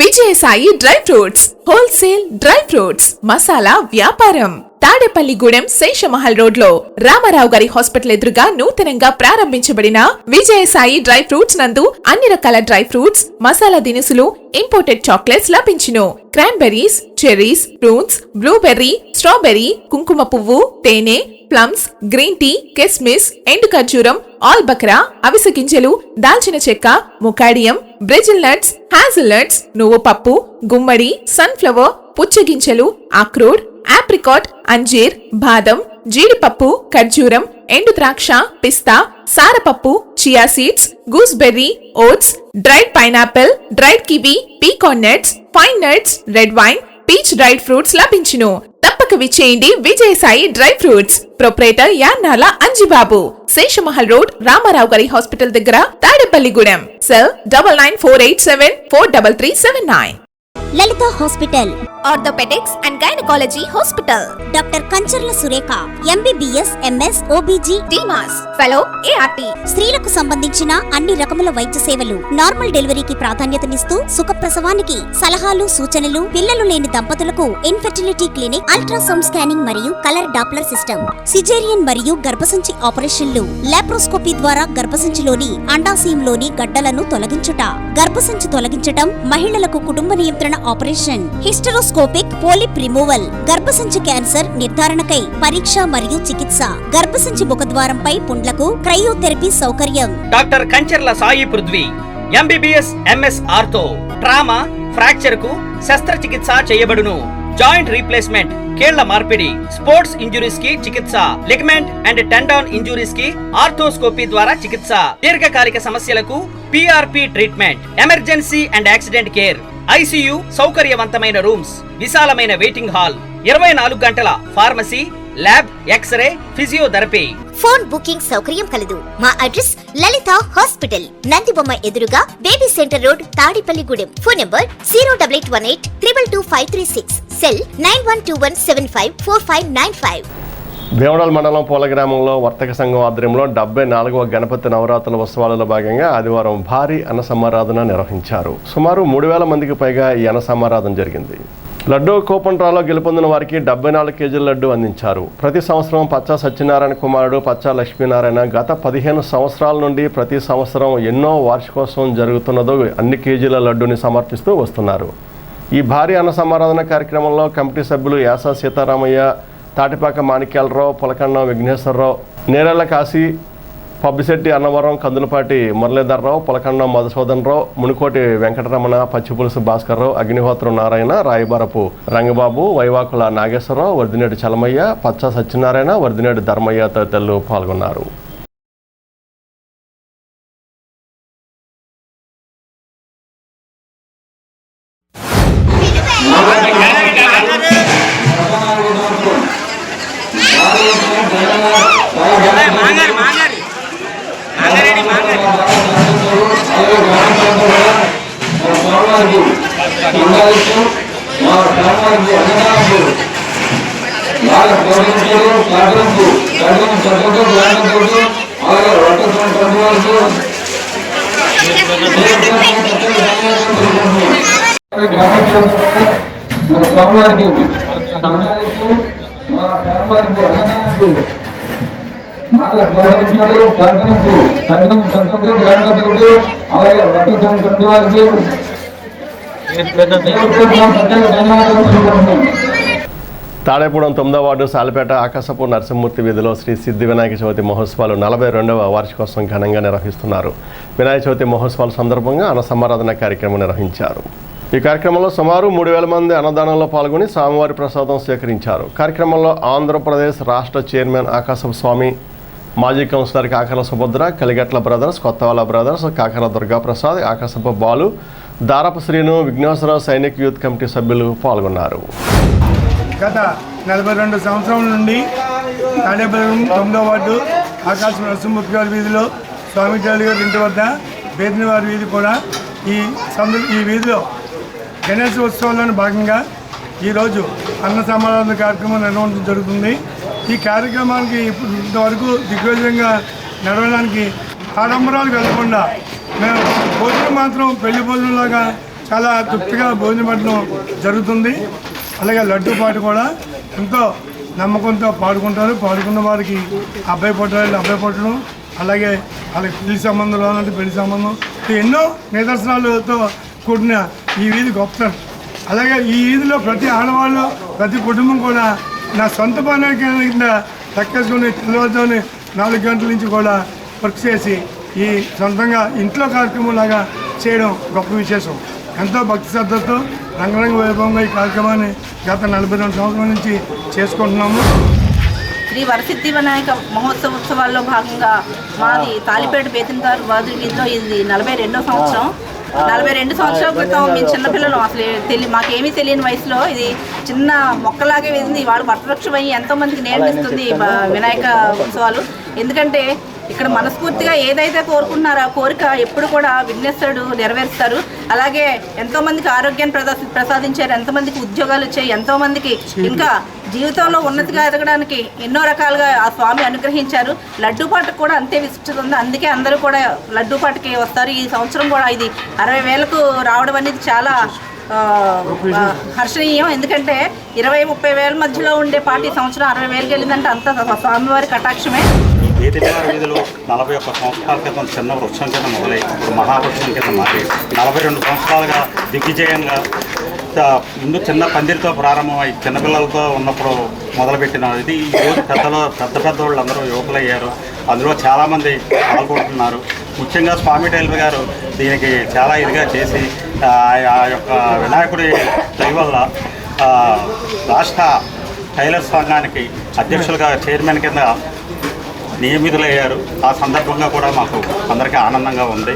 Vijayasai dry fruits wholesale dry fruits masala వ్యాపారం తాడేపల్లిగూడెం శేషమహల్ రోడ్ లో రామారావు గారి హాస్పిటల్ ఎదురుగా నూతనంగా ప్రారంభించబడిన విజయసాయి డ్రై ఫ్రూట్స్ నందు అన్ని రకాల డ్రై ఫ్రూట్స్, మసాలా దినుసులు, ఇంపోర్టెడ్ చాక్లెట్స్ లభించును. Cranberries, cherries, fruits, blueberry, strawberry, కుంకుమ పువ్వు, తేనె, ప్లమ్స్, గ్రీన్ టీ, కిస్మిస్, ఎండు ఖర్జూరం, ఆల్ బక్రా, అవిసె గింజలు, దాల్చిన చెక్క, ముకాడియం, బ్రెజిల్ నట్స్, హ్యాజిల్ నట్స్, నువ్వు పప్పు, గుమ్మడి, సన్ఫ్లవర్, పుచ్చగింజలు, అక్రోడ్, ఆప్రికాట్, అంజీర్, బాదం, జీడిపప్పు, ఖర్జూరం, ఎండు ద్రాక్ష, పిస్తా, సారపప్పు, chia seeds, gooseberry, oats, dried pineapple, dried kiwi, pecan nuts, pine nuts, red wine, peach dried fruits లభించును. తప్పక విచ్చేయండి Vijayasai dry fruits. Proprietor Yannala Anjibabu, Seshamahal road, Ramarao గారి హాస్పిటల్ దగ్గర, Tadepalligudem. Cell 9948743379. Lalitha hospital, orthopaedics and gynaecology hospital, doctor Kancharla Surekha MBBS MS OBG డిమాస్ fellow ART, స్త్రీలకు సంబంధించిన అన్ని రకముల వైద్య సేవలు, నార్మల్ డెలివరీకి ప్రాధాన్యతనిస్తూ సుఖప్రసవానికి సలహాలు సూచనలు, పిల్లలు లేని దంపతులకు ఇన్ఫెర్టిలిటీ క్లినిక్, అల్ట్రాసౌండ్ స్కానింగ్ మరియు కలర్ డాప్లర్ సిస్టమ్, సిజేరియన్ మరియు గర్భసంచి ఆపరేషన్లు, లాప్రోస్కోపీ ద్వారా గర్భసంచిలోని అండాశయంలోని గడ్డలను తొలగించుట, గర్భసంచి తొలగించటం, మహిళలకు కుటుంబ నియంత్రణ ఆపరేషన్, హిస్టరోస్కోపిక్ పోలిప్ రిమూవల్, గర్భసంచి క్యాన్సర్ నిర్ధారణకై పరీక్ష మరియు చికిత్స, గర్భసంచి ముఖద్వారంపై పుండ్లకు క్రయోథెరపీ సౌకర్యం. Doctor Kancharla Sai Prithvi MBBS MS ortho, trauma, fracture కు శస్త్రచికిత్స చేయబడును. జాయింట్ రీప్లేస్మెంట్, కీళ్ల మార్పిడి, స్పోర్ట్స్ ఇంజురీస్ కి చికిత్స, లిగమెంట్ అండ్ టెండాన్ ఇంజురీస్ కి ఆర్థోస్కోపీ ద్వారా చికిత్స, దీర్ఘకాలిక సమస్యలకు PRP treatment, emergency and accident care, ICU సౌకర్యవంతమైన రూమ్స్, విశాలమైన వెయిటింగ్ హాల్, 24 గంటల pharmacy, lab, x-ray, physiotherapy. Phone booking సౌకర్యం కలదు. మా అడ్రస్ లలిత హాస్పిటల్, నందిబొమ్మ ఎదురుగా, baby centre road, Tadepalligudem. Phone number 08818 222 cell 9121754595. Bhimadole మండలం పోల గ్రామంలో వర్తక సంఘం ఆధ్వర్యంలో 74వ గణపతి నవరాత్రుల ఉత్సవాలలో భాగంగా ఆదివారం భారీ అన్న సమారాధన నిర్వహించారు. సుమారు 3000 మందికి పైగా ఈ అన్న సమారాధన జరిగింది. లడ్డూ కూపన్ డ్రాలో గెలుపొందిన వారికి 74 కేజీల లడ్డు అందించారు. ప్రతి సంవత్సరం పచ్చా సత్యనారాయణ కుమారుడు పచ్చా లక్ష్మీనారాయణ గత 15 సంవత్సరాల నుండి ప్రతి సంవత్సరం ఎన్నో వార్షికోత్సవం జరుగుతున్నదో అన్ని కేజీల లడ్డూని సమర్పిస్తూ వస్తున్నారు. ఈ భారీ అన్న సమారాధన కార్యక్రమంలో కమిటీ సభ్యులు యాసా సీతారామయ్య, తాటిపాక మాణిక్యాలరావు, పులకండం విఘ్నేశ్వరరావు, నేరెళ్ల కాశీ, పబ్బిశెట్టి అన్నవరం, కందులపాటి మురళీధర్రావు, పులకండం మధుసూదనరావు, మునుకోటి వెంకటరమణ, పచ్చిపులుసు భాస్కర్రావు, అగ్నిహోత్రం నారాయణ, రాయబారపు రంగబాబు, వైవాకుల నాగేశ్వరరావు, వర్దినేటి చలమయ్య, పచ్చా సత్యనారాయణ, వర్దినేటి ధర్మయ్య తదితరులు పాల్గొన్నారు. తాడేపూడెం 9వ వార్డు సాలిపేట ఆకాశపు నరసింహమూర్తి వీధిలో శ్రీ సిద్ధి వినాయక చవితి మహోత్సవాలు 42వ వార్షికోత్సవం ఘనంగా నిర్వహిస్తున్నారు. వినాయక చవితి మహోత్సవాల సందర్భంగా అన్న సమారాధన కార్యక్రమం నిర్వహించారు. ఈ కార్యక్రమంలో సుమారు 3000 మంది అన్నదానంలో పాల్గొని స్వామివారి ప్రసాదం స్వీకరించారు. కార్యక్రమంలో ఆంధ్రప్రదేశ్ రాష్ట్ర చైర్మన్ ఆకాశపు స్వామి, మాజీ కౌన్సిలర్ కాకర సుభద్ర, కలిగట్ల బ్రదర్స్, కొత్తవాళ్ళ బ్రదర్స్, కాకర దుర్గాప్రసాద్, ఆకాశపు బాలు, దారపు శ్రీను, విఘ్నేశ్వరరావు సైనిక్ యూత్ కమిటీ సభ్యులు పాల్గొన్నారు. గత 42 సంవత్సరాల నుండి తాడేపల్లి 9వ వార్డు ఆకాశ నరసింహమూర్తి గారి వీధిలో స్వామి గారి ఇంటి వద్ద బేదినవారి వీధి కూడా ఈ వీధిలో గణేశ ఉత్సవాల్లో భాగంగా ఈరోజు అన్న సమారాధన కార్యక్రమం నిర్వహించడం జరుగుతుంది. ఈ కార్యక్రమానికి ఇంతవరకు దిగ్విజయంగా నడవడానికి ఆడంబరాలు వెళ్లకుండా మేము భోజనం మాత్రం పెళ్లి భోజనంలాగా చాలా తృప్తిగా భోజనం పెట్టడం జరుగుతుంది. అలాగే లడ్డూ పాట కూడా ఎంతో నమ్మకంతో పాడుకుంటారు. పాడుకున్న వారికి అబ్బాయి పొట్టాలి అబ్బాయి పొట్టడం, అలాగే వాళ్ళకి పెళ్లి సంబంధం అలాంటి పెళ్లి సంబంధం, ఎన్నో నిదర్శనాలతో కూడిన ఈ వీధి గొప్పతనం. అలాగే ఈ వీధిలో ప్రతి ఆడవాళ్ళు ప్రతి కుటుంబం కూడా నా సొంత పని కింద లెక్కేసుకుని తెల్లవారుజామున 4 గంటల నుంచి కూడా వర్క్ చేసి ఈ సొంతంగా ఇంట్లో కార్యక్రమం లాగా చేయడం గొప్ప విశేషం. ఎంతో భక్తి శ్రద్ధతో రంగరంగ వైభవంగా ఈ కార్యక్రమాన్ని గత 42 సంవత్సరాల నుంచి చేసుకుంటున్నాము. శ్రీ వరసిద్ధి వినాయక ఉత్సవాల్లో భాగంగా మాది తాలిపేట బేతినగారు వార్డు వీధిలో ఇది 42వ సంవత్సరం. 42 సంవత్సరాల క్రితం మేము చిన్నపిల్లలు అసలు మాకేమీ తెలియని వయసులో ఇది చిన్న మొక్కలాగే వేసింది. వాళ్ళు వటవృక్షం అయ్యి ఎంతోమందికి నేర్పిస్తుంది వినాయక ఉత్సవాలు. ఎందుకంటే ఇక్కడ మనస్ఫూర్తిగా ఏదైతే కోరుకుంటున్నారో ఆ కోరిక ఎప్పుడు కూడా విఘ్నేశ్వరుడు నెరవేరుస్తారు. అలాగే ఎంతోమందికి ఆరోగ్యాన్ని ప్రసాదించారు, ఎంతోమందికి ఉద్యోగాలు వచ్చాయి, ఎంతోమందికి ఇంకా జీవితంలో ఉన్నతిగా ఎదగడానికి ఎన్నో రకాలుగా ఆ స్వామి అనుగ్రహించారు. లడ్డూపాటకు కూడా అంతే విశిష్టత ఉంది. అందుకే అందరూ కూడా లడ్డూపాటకి వస్తారు. ఈ సంవత్సరం కూడా ఇది 60,000కు రావడం అనేది చాలా హర్షణీయం. ఎందుకంటే 20-30 వేల మధ్యలో ఉండే పాట ఈ సంవత్సరం 60,000కి వెళ్ళిందంటే అంత స్వామివారి కటాక్షమే. ఏతిగారి వీధిలో 41 సంవత్సరాల క్రితం చిన్న వృక్షం కింద మొదలై ఇప్పుడు మహావృక్షం కింద మారి 42 సంవత్సరాలుగా దిగ్విజయంగా ముందు చిన్న పందిరితో ప్రారంభమై చిన్నపిల్లలతో ఉన్నప్పుడు మొదలుపెట్టిన ఇది ఈరోజు పెద్ద వాళ్ళందరూ యువకులయ్యారు. అందులో చాలామంది పాల్గొంటున్నారు. ముఖ్యంగా స్వామి టైలర్ గారు దీనికి చాలా ఇదిగా చేసి ఆ యొక్క వినాయకుడి దయ వల్ల రాష్ట్ర టైలర్ సంఘానికి అధ్యక్షులుగా చైర్మన్ కింద నియమితులయ్యారు. ఆ సందర్భంగా కూడా మాకు అందరికీ ఆనందంగా ఉంది.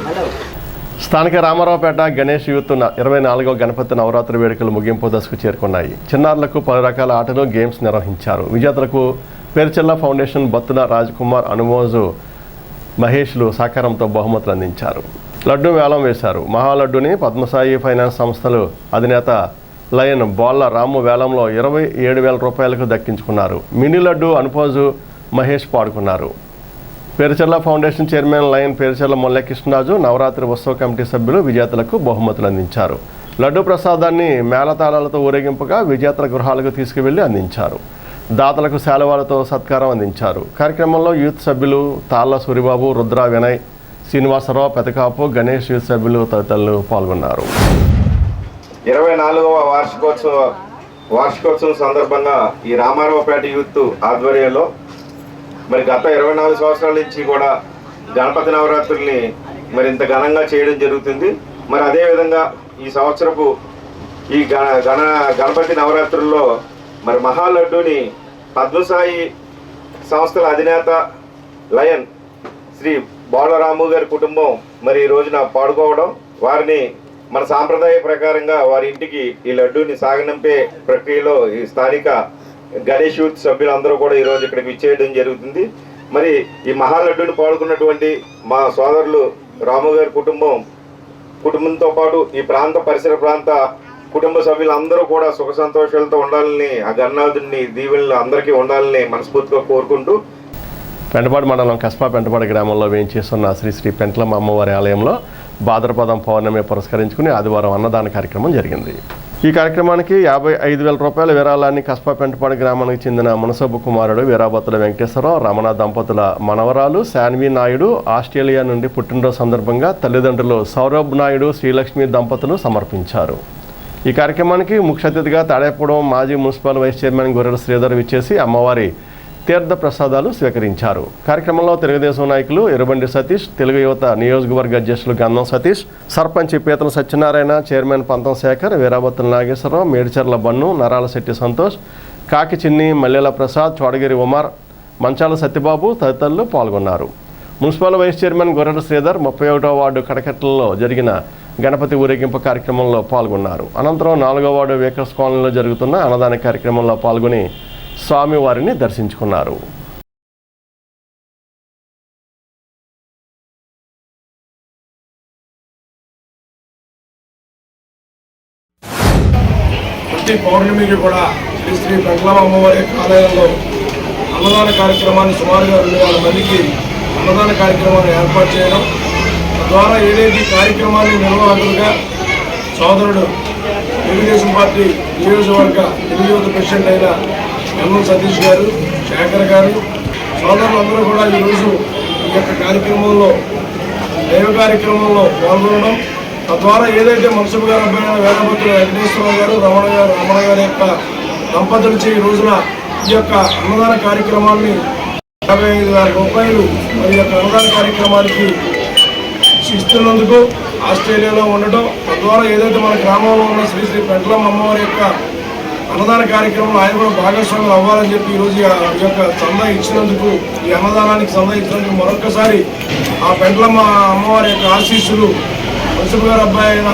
స్థానిక రామారావుపేట గణేష్ యూత్ 24వ గణపతి నవరాత్రి వేడుకలు ముగింపు దశకు చేరుకున్నాయి. చిన్నారులకు పలు రకాల ఆటలు, గేమ్స్ నిర్వహించారు. విజేతలకు పేర్చెల్ల ఫౌండేషన్ బత్తుల రాజ్ కుమార్, అనుమోజు మహేష్లు సహకారంతో బహుమతులు అందించారు. లడ్డూ వేలం వేశారు. మహాలడ్డూని పద్మసాయి ఫైనాన్స్ సంస్థలు అధినేత లయన్ బోళ్ళ రాము వేలంలో 27,000 రూపాయలకు దక్కించుకున్నారు. మినీ లడ్డూ అనుపోజు మహేష్ పాడుకున్నారు. Perucherla foundation chairman lion Perucherla Mullakrishnaraju, Navaratri ఉత్సవ కమిటీ సభ్యులు విజేతలకు బహుమతులు అందించారు. లడ్డూ ప్రసాదాన్ని మేళతాళాలతో ఊరేగింపుగా విజేతల గృహాలకు తీసుకువెళ్లి అందించారు. దాతలకు శాలువాలతో సత్కారం అందించారు. కార్యక్రమంలో యూత్ సభ్యులు తాళ్ల సూరిబాబు, రుద్ర వినయ్, శ్రీనివాసరావు, పెదకాపు, గణేష్ యూత్ సభ్యులు తదితరులు పాల్గొన్నారు. 24వ వార్షికోత్సవం సందర్భంగా ఈ రామారావుపేట యూత్ ఆధ్వర్యంలో మరి గత 24 సంవత్సరాల నుంచి కూడా గణపతి నవరాత్రుల్ని మరి ఇంత ఘనంగా చేయడం జరుగుతుంది. మరి అదేవిధంగా ఈ సంవత్సరపు ఈ గణపతి నవరాత్రుల్లో మరి మహాలడ్డూని పద్మసాయి సంస్థల అధినేత లయన్ శ్రీ బోళ్ళరాము గారి కుటుంబం మరి ఈ రోజున పాడుకోవడం, వారిని మన సాంప్రదాయ ప్రకారంగా వారి ఇంటికి ఈ లడ్డూని సాగనంపే ప్రక్రియలో ఈ స్థానిక గణేష్ యూత్ సభ్యులందరూ కూడా ఈరోజు ఇక్కడికి విచ్చేయడం జరుగుతుంది. మరి ఈ మహాలడ్డూని పాడుకున్నటువంటి మా సోదరులు రాము గారి కుటుంబంతో పాటు ఈ పరిసర ప్రాంత కుటుంబ సభ్యులందరూ కూడా సుఖ సంతోషాలతో ఉండాలని, ఆ గణనాథుని దీవెనలు అందరికీ ఉండాలని మనస్ఫూర్తిగా కోరుకుంటూ పెంటపాడు మండలం కస్పా పెంటపాడు గ్రామంలో వేయించేస్తున్న శ్రీ శ్రీ పెంట్లమ్మ అమ్మవారి ఆలయంలో భాద్రపదం పౌర్ణమి పురస్కరించుకుని ఆదివారం అన్నదాన కార్యక్రమం జరిగింది. ఈ కార్యక్రమానికి 55,000 రూపాయల విరాళాన్ని కస్పా పెంటపాడు గ్రామానికి చెందిన మునసబు కుమారుడు వీరాబత్తుల వెంకటేశ్వరరావు, రమణ దంపతుల మనవరాలు శాన్వి నాయుడు ఆస్ట్రేలియా నుండి పుట్టినరోజు సందర్భంగా తల్లిదండ్రులు సౌరభ్ నాయుడు, శ్రీలక్ష్మి దంపతులు సమర్పించారు. ఈ కార్యక్రమానికి ముఖ్య అతిథిగా తాడేపూడెం మాజీ మున్సిపల్ వైస్ చైర్మన్ గొర్రెల శ్రీధర్ విచ్చేసి అమ్మవారి తీర్థ ప్రసాదాలు స్వీకరించారు. కార్యక్రమంలో తెలుగుదేశం నాయకులు ఎర్రబండి సతీష్, తెలుగు యువత నియోజకవర్గ అధ్యక్షులు గంధం సతీష్, సర్పంచ్ పీతల సత్యనారాయణ, చైర్మన్ పంతం శేఖర్, వీరాబత్తుల నాగేశ్వరరావు, మేడిచెర్ల బన్ను, నరాలశెట్టి సంతోష్, కాకి చిన్ని, మల్లెల ప్రసాద్, చోడగిరి ఉమర్, మంచాల సత్యబాబు తదితరులు పాల్గొన్నారు. మున్సిపల్ వైస్ చైర్మన్ గొర్రెల శ్రీధర్ 31వ వార్డు కడకట్లలో జరిగిన గణపతి ఊరేగింపు కార్యక్రమంలో పాల్గొన్నారు. అనంతరం 4వ వార్డు వేకర్స్ కాలనీలో జరుగుతున్న అన్నదాన కార్యక్రమంలో పాల్గొని స్వామివారిని దర్శించుకున్నారు. ప్రతి పౌర్ణమికి కూడా శ్రీ శ్రీ పెంట్లమ్మ అమ్మవారి ఆలయంలో అన్నదాన కార్యక్రమాన్ని సుమారుగా 2,000 మందికి అన్నదాన కార్యక్రమాన్ని ఏర్పాటు చేయడం ద్వారా ఏదైతే కార్యక్రమాన్ని నిర్వాహకులుగా సోదరుడు తెలుగుదేశం పార్టీ నియోజకవర్గ తెలుగు యువత ప్రెసిడెంట్ అయిన గంధం సతీష్ గారు, శేఖర్ గారు, సోదరులందరూ కూడా ఈరోజు ఈ యొక్క కార్యక్రమంలో దైవ కార్యక్రమంలో పాల్గొనడం, తద్వారా ఏదైతే మున్సిపల్ గారు అబ్బాయిన వీరాబత్తుల వెంకటేశ్వరరావు గారు, రమణ గారి యొక్క దంపతులచే ఈ రోజున ఈ యొక్క అన్నదాన కార్యక్రమాన్ని 55,000 రూపాయలు మరి యొక్క అన్నదాన కార్యక్రమానికి ఇస్తున్నందుకు ఆస్ట్రేలియాలో ఉండటం, తద్వారా ఏదైతే మన గ్రామంలో ఉన్న శ్రీ శ్రీ పెంట్లమ్మ అమ్మవారి యొక్క అన్నదాన కార్యక్రమంలో ఆయన కూడా భాగస్వాములు అవ్వాలని చెప్పి ఈరోజు ఈ యొక్క చందా ఇచ్చినందుకు, ఈ అన్నదానానికి చందా ఇచ్చినందుకు మరొకసారి ఆ పెంట్లమ్మ అమ్మవారి యొక్క ఆశీస్సులు మున్సిపల్ గారు అబ్బాయి అయిన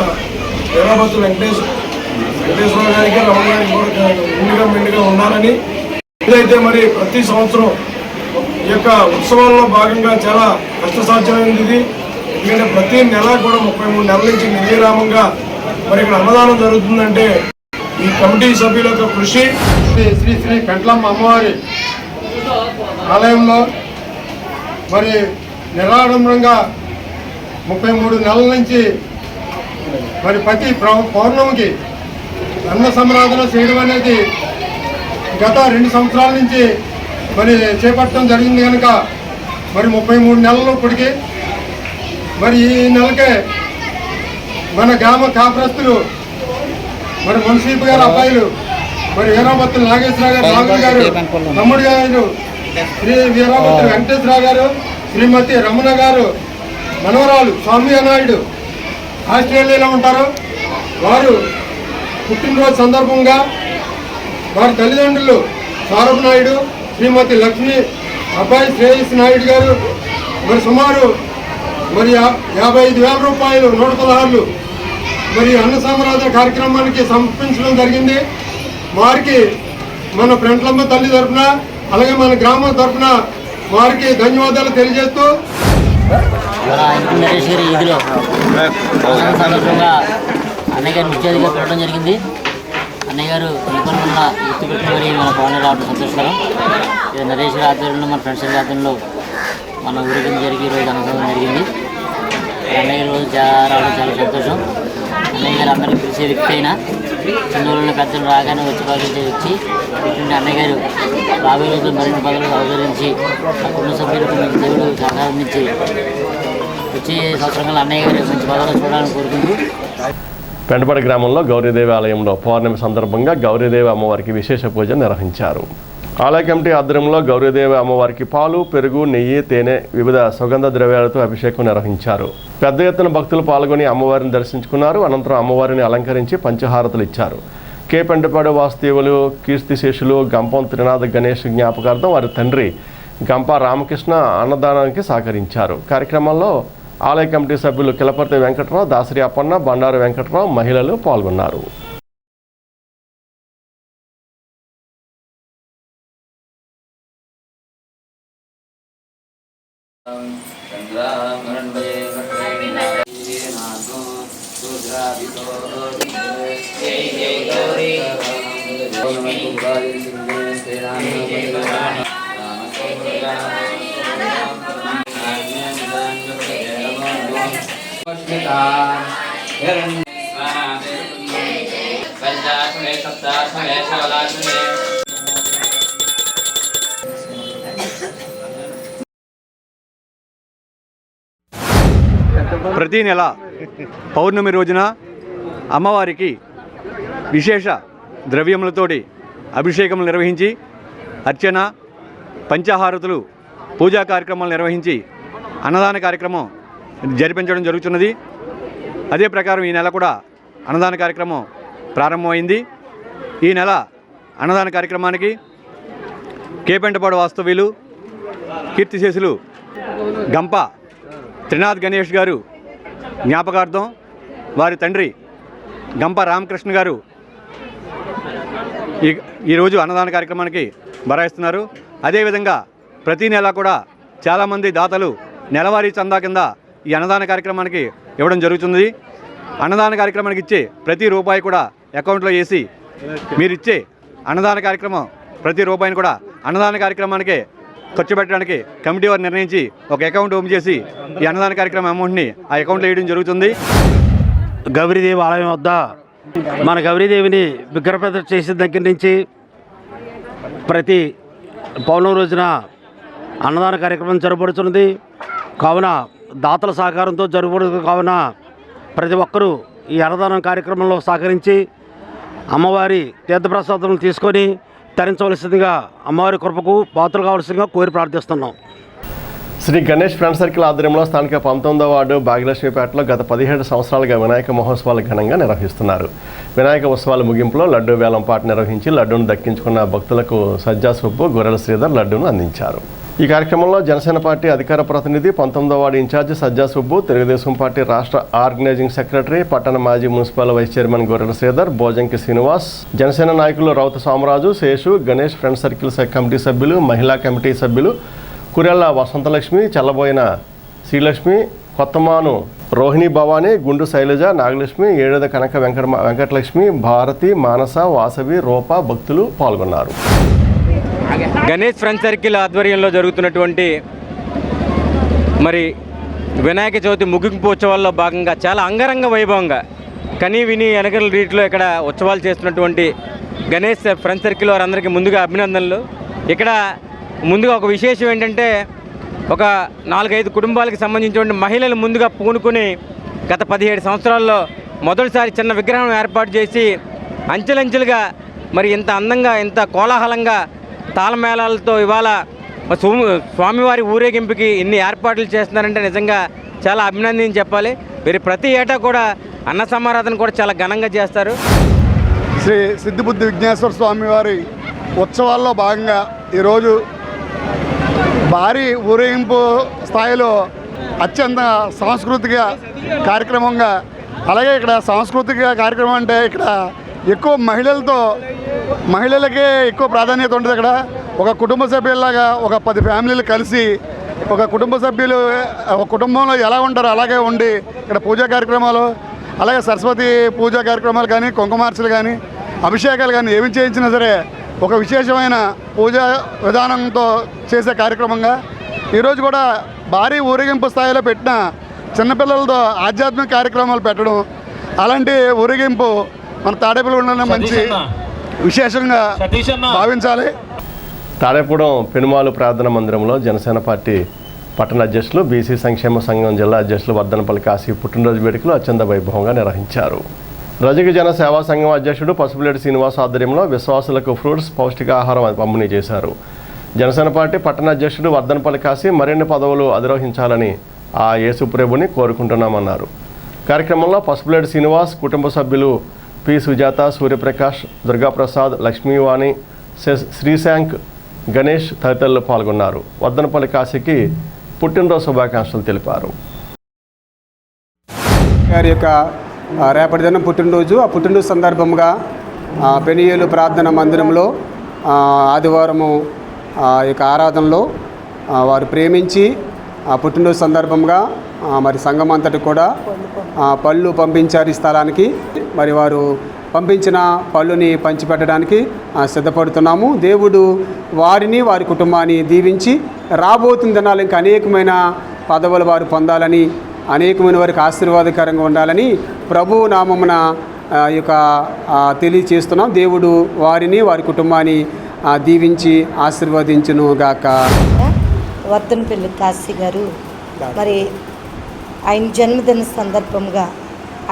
వీరాబత్తుల వెంకటేశ్వర గారికి, రమణ గారికి కూడా మెండుగా ఉండాలని. ఇదైతే మరి ప్రతి సంవత్సరం ఈ యొక్క ఉత్సవాల్లో భాగంగా చాలా కష్టసాధ్యమైనది ఇది. ఎందుకంటే ప్రతి నెల కూడా 33 నెలల నుంచి నిర్విరామంగా మరి ఇక్కడ అన్నదానం జరుగుతుందంటే ఈ కమిటీ సభ్యుల యొక్క కృషి. శ్రీ శ్రీ పెంట్లమ్మ అమ్మవారి ఆలయంలో మరి నిరాడంబరంగా 33 నెలల నుంచి మరి ప్రతి పౌర్ణమికి అన్న సంరాధన చేయడం అనేది గత 2 సంవత్సరాల నుంచి మరి చేపట్టడం జరిగింది కనుక మరి 33 నెలలు ఇప్పటికి మరి ఈ నెలకే మన గ్రామ కాపురస్తులు మరి మున్సిపల్ గారి అబ్బాయిలు మరి వీరాభత్తులు నాగేశ్వరరావు గారు, నాగులు గారు, తమ్ముడు గారు, శ్రీ వీరాభత్తులు వెంకటేశ్వరరావు గారు, శ్రీమతి రమణ గారు మనవరాలు స్వామి నాయుడు ఆస్ట్రేలియాలో ఉంటారు. వారు పుట్టినరోజు సందర్భంగా వారి తల్లిదండ్రులు సారథ నాయుడు, శ్రీమతి లక్ష్మి, అబ్బాయి శ్రేయస్ నాయుడు గారు మరి సుమారు మరి 55,000 రూపాయలు 116 మరి అన్న సంరాధన కార్యక్రమానికి సమర్పించడం జరిగింది. వారికి మన పెంట్లమ్మ తల్లి తరఫున అలాగే మన గ్రామం తరఫున వారికి ధన్యవాదాలు తెలియజేస్తూ నరేష్ గారి ఈదిలో సందర్భంగా అన్నయ్య గారు ముఖ్య అతిథిగా పెట్టడం జరిగింది. అన్నయ్య గారు నిపుణుల ఎత్తు పెట్టి మరి మన భవనం రావడం సంతోషకరం. నరేష్ గారి ఆధ్వర్యంలో మన ఫ్రెండ్స్ గారి ఆధ్వర్యంలో మన ఊరికి జరిగి ఈరోజు అన్నదానం జరిగింది. అన్నయ్య గారు రోజు రావడం చాలా సంతోషం. అన్నయ్య గారు అందరినీ పిలిచే వ్యక్తి అయినా చిన్నోళ్ళని పెద్దలు రాగానే వచ్చి భావించే వ్యక్తి. ఇటువంటి అన్నయ్య గారు రాబోయే రోజులు మరిన్ని పదవులు అవతరించి ఆ కుటుంబ సభ్యులకు మంచి దేవుడు సహకారం నుంచి వచ్చే సంవత్సరంలో అన్నయ్య గారు మంచి పదవులు చూడాలని కోరుకుంటూ పెంటపాడు గ్రామంలో గౌరీదేవి ఆలయంలో పౌర్ణమి సందర్భంగా గౌరీదేవి అమ్మవారికి విశేష పూజ నిర్వహించారు. ఆలయ కమిటీ ఆధ్వర్యంలో గౌరీదేవి అమ్మవారికి పాలు, పెరుగు, నెయ్యి, తేనె, వివిధ సుగంధ ద్రవ్యాలతో అభిషేకం నిర్వహించారు. పెద్ద ఎత్తున భక్తులు పాల్గొని అమ్మవారిని దర్శించుకున్నారు. అనంతరం అమ్మవారిని అలంకరించి పంచహారతులు ఇచ్చారు. కె పెంటపాడు వాస్తవులు, కీర్తిశేషులు గంపం త్రినాథ్ గణేష్ జ్ఞాపకార్థం వారి తండ్రి గంప రామకృష్ణ అన్నదానానికి సహకరించారు. కార్యక్రమంలో ఆలయ కమిటీ సభ్యులు కిలపర్తి వెంకటరావు, దాసరి అప్పన్న, బండారు వెంకటరావు, మహిళలు పాల్గొన్నారు. ప్రతి నెల పౌర్ణమి రోజున అమ్మవారికి విశేష ద్రవ్యములతోటి అభిషేకములు నిర్వహించి అర్చన, పంచహారతులు, పూజా కార్యక్రమాలు నిర్వహించి అన్నదాన కార్యక్రమం జరిపించడం జరుగుతున్నది. అదే ప్రకారం ఈ నెల కూడా అన్నదాన కార్యక్రమం ప్రారంభమైంది. ఈ నెల అన్నదాన కార్యక్రమానికి కె పెంటపాడు వాస్తవ్యులు, కీర్తిశేషులు గంప త్రినాథ్ గణేష్ గారు జ్ఞాపకార్థం వారి తండ్రి గంప రామకృష్ణ గారు ఈరోజు అన్నదాన కార్యక్రమానికి బరాయిస్తున్నారు. అదేవిధంగా ప్రతి నెల కూడా చాలామంది దాతలు నెలవారీ చందా కింద ఈ అన్నదాన కార్యక్రమానికి ఇవ్వడం జరుగుతుంది. అన్నదాన కార్యక్రమానికి ఇచ్చే ప్రతి రూపాయి కూడా అకౌంట్లో వేసి మీరిచ్చే అన్నదాన కార్యక్రమం ప్రతి రూపాయిని కూడా అన్నదాన కార్యక్రమానికే ఖర్చు పెట్టడానికి కమిటీ వారు నిర్ణయించి ఒక అకౌంట్ ఓపెన్ చేసి ఈ అన్నదాన కార్యక్రమం అమౌంట్ని ఆ అకౌంట్లో వేయడం జరుగుతుంది. గౌరీదేవి ఆలయం వద్ద మన గౌరీదేవిని విగ్రహప్రతిష్ఠ చేసిన దగ్గర నుంచి ప్రతి పౌర్ణమి రోజున అన్నదాన కార్యక్రమం జరపబడుతున్నది. కావున దాతల సహకారంతో జరపబడుతుంది. కావున ప్రతి ఒక్కరూ ఈ అన్నదానం కార్యక్రమంలో సహకరించి అమ్మవారి తీర్థప్రసాదములు తీసుకొని తరించవలసిందిగా అమ్మవారి కృపకు పాత్రలు కావాల్సిందిగా కోరి ప్రార్థిస్తున్నాం. శ్రీ గణేష్ ఫ్రెండ్ సర్కిల్ ఆధ్వర్యంలో స్థానిక 19వ వార్డు భాగ్యలక్ష్మీపేటలో గత 17 సంవత్సరాలుగా వినాయక మహోత్సవాలు ఘనంగా నిర్వహిస్తున్నారు. వినాయక ఉత్సవాల ముగింపులో లడ్డూ వేలం పాట నిర్వహించి లడ్డూను దక్కించుకున్న భక్తులకు సజ్జా సుబ్బు, గొర్రెల శ్రీధర్ లడ్డూను అందించారు. ఈ కార్యక్రమంలో జనసేన పార్టీ అధికార ప్రతినిధి 19వ వార్డు ఇన్ఛార్జి సజ్జా సుబ్బు, తెలుగుదేశం పార్టీ రాష్ట్ర ఆర్గనైజింగ్ సెక్రటరీ, పట్టణ మాజీ మున్సిపల్ వైస్ చైర్మన్ గొర్రెల శ్రీధర్, భోజంకి శ్రీనివాస్, జనసేన నాయకులు Routha Somaraju, Seshu, Ganesh friend circle committee సభ్యులు, మహిళా కమిటీ సభ్యులు, కురెళ్ళ వసంతలక్ష్మి, చల్లబోయిన శ్రీలక్ష్మి, కొత్తమాను రోహిణి భవాని, గుండు శైలజ, నాగలక్ష్మి, ఏడద కనక వెంకటలక్ష్మి, భారతి, మానస, వాసవి, రూప భక్తులు పాల్గొన్నారు. గణేష్ ఫ్రెండ్ సర్కిల్ ఆధ్వర్యంలో జరుగుతున్నటువంటి మరి వినాయక చవితి ముగింపు ఉత్సవాల్లో భాగంగా చాలా అంగరంగ వైభవంగా కనీ విని ఎనకల రీతిలో ఇక్కడ ఉత్సవాలు చేస్తున్నటువంటి గణేష్ ఫ్రెండ్ సర్కిల్ వారందరికీ ముందుగా అభినందనలు. ఇక్కడ ముందుగా ఒక విశేషం ఏంటంటే ఒక 4-5 కుటుంబాలకు సంబంధించిన మహిళలు ముందుగా పూనుకొని గత 17 సంవత్సరాల్లో మొదటిసారి చిన్న విగ్రహం ఏర్పాటు చేసి అంచెలంచెలుగా మరి ఇంత అందంగా ఇంత కోలాహలంగా తాళమేళాలతో ఇవాళ స్వామివారి ఊరేగింపుకి ఇన్ని ఏర్పాట్లు చేస్తున్నారంటే నిజంగా చాలా అభినందన చెప్పాలి. వీరు ప్రతి ఏటా కూడా అన్న సమారాధన కూడా చాలా ఘనంగా చేస్తారు. శ్రీ సిద్ధిబుద్ధి విఘ్నేశ్వర స్వామి వారి ఉత్సవాల్లో భాగంగా ఈరోజు భారీ ఊరేగింపు స్థాయిలో అత్యంత సాంస్కృతిక కార్యక్రమంగా, అలాగే ఇక్కడ సాంస్కృతిక కార్యక్రమం అంటే ఇక్కడ ఎక్కువ మహిళలకే ఎక్కువ ప్రాధాన్యత ఉంటుంది. ఇక్కడ ఒక కుటుంబ సభ్యుల్లాగా ఒక 10 ఫ్యామిలీలు కలిసి ఒక కుటుంబ సభ్యులు ఒక కుటుంబంలో ఎలా ఉంటారో అలాగే ఉండి ఇక్కడ పూజా కార్యక్రమాలు, అలాగే సరస్వతి పూజా కార్యక్రమాలు కానీ, కుంకుమార్చలు కానీ, అభిషేకాలు కానీ ఏమి చేయించినా సరే ఒక విశేషమైన పూజా విధానంతో చేసే కార్యక్రమంగా ఈరోజు కూడా భారీ ఊరేగింపు స్థాయిలో పెట్టిన చిన్నపిల్లలతో ఆధ్యాత్మిక కార్యక్రమాలు పెట్టడం, అలాంటి ఊరేగింపు మన తాడేపల్లిగూడెంలో మంచి విశేషంగా భావించాలి. తాడేపూడెం పెనుమాలు ప్రార్థన మందిరంలో జనసేన పార్టీ పట్టణ అధ్యక్షులు, బీసీ సంక్షేమ సంఘం జిల్లా అధ్యక్షులు వర్ధనపల్లి కాశీ పుట్టినరోజు వేడుకలు అత్యంత వైభవంగా నిర్వహించారు. రజక జన సేవా సంఘం అధ్యక్షుడు పసుపులేటి శ్రీనివాస్ ఆధ్వర్యంలో విశ్వాసులకు ఫ్రూట్స్, పౌష్టికాహారం పంపిణీ చేశారు. జనసేన పార్టీ పట్టణ అధ్యక్షుడు వర్ధనపల్లి కాశీ మరిన్ని పదవులు అధిరోహించాలని ఆ యేసుప్రభుని కోరుకుంటున్నామన్నారు. కార్యక్రమంలో పసుపులేటి శ్రీనివాస్, కుటుంబ సభ్యులు పి సుజాత, సూర్యప్రకాష్, దుర్గాప్రసాద్, లక్ష్మీవాణి, శ్రీశాంక్, గణేష్ తదితరులు పాల్గొన్నారు. వర్ధనపల్లి కాశీకి పుట్టినరోజు శుభాకాంక్షలు తెలిపారు. గారి యొక్క రేపటి దినం పుట్టినరోజు, ఆ పుట్టినరోజు సందర్భంగా పెనియేలు ప్రార్థన మందిరంలో ఆదివారము యొక్క ఆరాధనలో వారు ప్రేమించి ఆ పుట్టినరోజు సందర్భంగా మరి సంఘం అంతటి కూడా పళ్ళు పంపించారు ఈ స్థలానికి. మరి వారు పంపించిన పళ్ళుని పంచిపెట్టడానికి సిద్ధపడుతున్నాము. దేవుడు వారిని, వారి కుటుంబాన్ని దీవించి రాబోతున్న దినాలు ఇంకా అనేకమైన పదవులు వారు పొందాలని, అనేకమైన వారికి ఆశీర్వాదకరంగా ఉండాలని ప్రభు నామమున యొక్క తెలియచేస్తున్నాం. దేవుడు వారిని, వారి కుటుంబాన్ని దీవించి ఆశీర్వదించును గాక. వర్ధనపల్లి కాశీ గారు మరి ఆయన జన్మదిన సందర్భంగా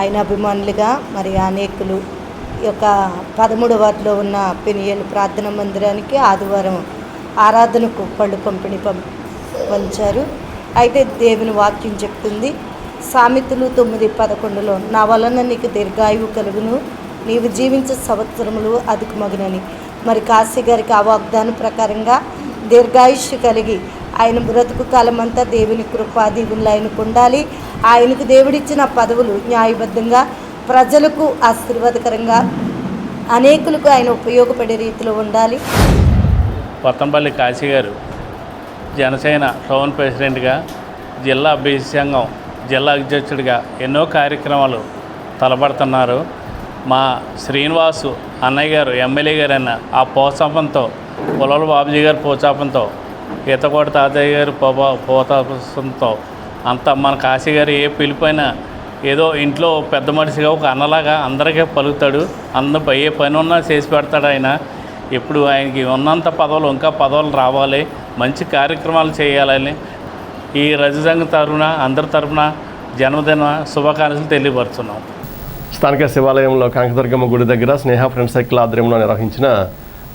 ఆయన అభిమానులుగా మరి అనేకులు ఈ యొక్క 13వ వార్డులో ఉన్న పెనియేలు ప్రార్థన మందిరానికి ఆదివారం ఆరాధనకు పళ్ళు పంపిణీ పంచారు. అయితే దేవుని వాక్యం చెప్తుంది, సామెతలు 9:11లో నా వలన నీకు దీర్ఘాయువు కలుగును, నీవు జీవించే సంవత్సరములు అధికమగునని. మరి కాశీ గారికి ఆ వాగ్దానం ప్రకారంగా దీర్ఘాయుష్య కలిగి ఆయన బ్రతుకు కాలమంతా దేవుని కృపా దీవులు ఆయనకు ఉండాలి. ఆయనకు దేవుడిచ్చిన పదవులు న్యాయబద్ధంగా ప్రజలకు ఆశీర్వాదకరంగా అనేకులకు ఆయన ఉపయోగపడే రీతిలో ఉండాలి. వర్ధనపల్లి కాశీ గారు జనసేన టౌన్ ప్రెసిడెంట్గా, జిల్లా బీసీ సంఘం జిల్లా అధ్యక్షుడిగా ఎన్నో కార్యక్రమాలు తలపడుతున్నారు. మా శ్రీనివాసు అన్నయ్య గారు ఎమ్మెల్యే గారు అన్న ఆ ప్రోత్సాహంతో, పొలాల బాబుజీ గారి ప్రోత్సాహంతో, ఈతకోట తాతయ్య గారు ప్రోత్సాహంతో అంతా మన కాశీ గారు ఏ పిలిపోయినా ఏదో ఇంట్లో పెద్ద మనిషిగా ఒక అన్నలాగా అందరికీ పలుకుతాడు. అందరూ ఏ పని ఉన్నా చేసి పెడతాడు ఆయన. ఇప్పుడు ఆయనకి ఉన్నంత పదవులు ఇంకా పదవులు రావాలి, మంచి కార్యక్రమాలు చేయాలని ఈ రజసంఘ తరఫున అందరి తరఫున జన్మదిన శుభాకాంక్షలు తెలియపరుస్తున్నాం. స్థానిక శివాలయంలో కనకదుర్గమ్మ గుడి దగ్గర స్నేహ ఫ్రెండ్ సర్కిల్ ఆధ్వర్యంలో నిర్వహించిన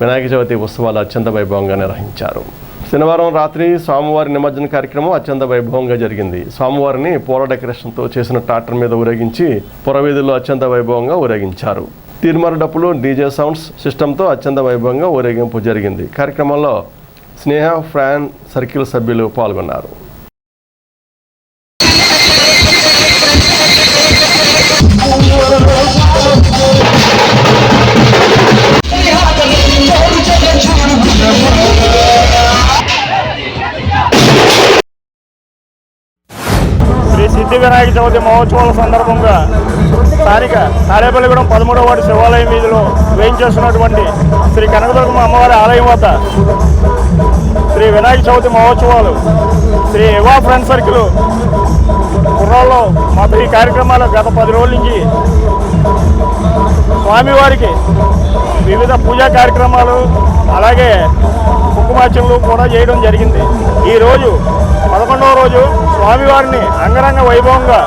వినాయక చవితి ఉత్సవాలు అత్యంత వైభవంగా నిర్వహించారు. శనివారం రాత్రి స్వామివారి నిమజ్జన కార్యక్రమం అత్యంత వైభవంగా జరిగింది. స్వామివారిని పూల డెకరేషన్తో చేసిన ట్రాక్టర్ మీద ఊరేగించి పురవీధుల్లో అత్యంత వైభవంగా ఊరేగించారు. తీర్మారు డప్పులు, డీజే సౌండ్స్ సిస్టంతో అత్యంత వైభవంగా ఊరేగింపు జరిగింది. కార్యక్రమంలో స్నేహ ఫ్రెండ్ సర్కిల్ సభ్యులు పాల్గొన్నారు. వినాయక చవితి మహోత్సవాల సందర్భంగా స్థానిక తాడేపల్లిగూడెం 13వ వార్డు శివాలయం వీధిలో వేయించేస్తున్నటువంటి శ్రీ కనకదుర్గమ్మ అమ్మవారి ఆలయం వద్ద శ్రీ వినాయక చవితి మహోత్సవాలు శ్రీ యువ ఫ్రెండ్ సర్కిల్ కుర్రాల్లో మొత్తం ఈ కార్యక్రమాలు గత 10 రోజుల నుంచి స్వామివారికి వివిధ పూజా కార్యక్రమాలు అలాగే కుంకుమార్చనలు కూడా చేయడం జరిగింది. ఈరోజు 11వ రోజు స్వామివారిని అంగరంగ వైభవంగా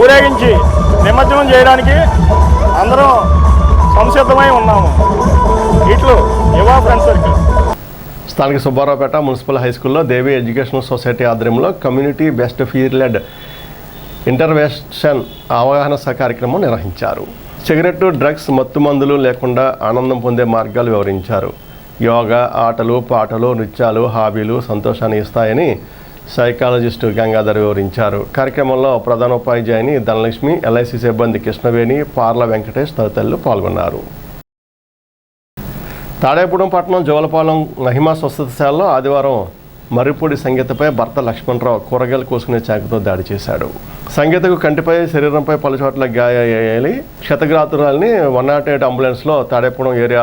ఊరేగించి నిమజ్జనం చేయడానికి అందరం సంసిద్ధమై ఉన్నాము. ఇట్లు యువ ఫ్రెండ్ సర్కిల్. స్థానిక సుబ్బారావుపేట మున్సిపల్ హై స్కూల్లో దేవి ఎడ్యుకేషనల్ సొసైటీ ఆధ్వర్యంలో community based peer led intervention అవగాహన కార్యక్రమం నిర్వహించారు. సిగరెట్టు, డ్రగ్స్, మత్తు మందులు లేకుండా ఆనందం పొందే మార్గాలు వివరించారు. యోగా, ఆటలు, పాటలు, నృత్యాలు, హాబీలు సంతోషాన్ని ఇస్తాయని సైకాలజిస్టు గంగాధర్ వివరించారు. కార్యక్రమంలో ప్రధానోపాధ్యాయుని ధనలక్ష్మి, ఎల్ఐసి సిబ్బంది కృష్ణవేణి, పార్ల వెంకటేష్ తదితరులు పాల్గొన్నారు. తాడేపూడెం పట్టణం జోలపాలెం మహిమా స్వస్థతశాలలో ఆదివారం మర్రిపూడి సంగీతపై భర్త లక్ష్మణరావు కూరగాయలు కోసుకునే చాకుతో దాడి చేశాడు. సంగీతకు కంటిపై, శరీరంపై పలు చోట్ల గాయాలి. క్షతగాత్రురాలిని 108 అంబులెన్స్లో తాడేపూడెం ఏరియా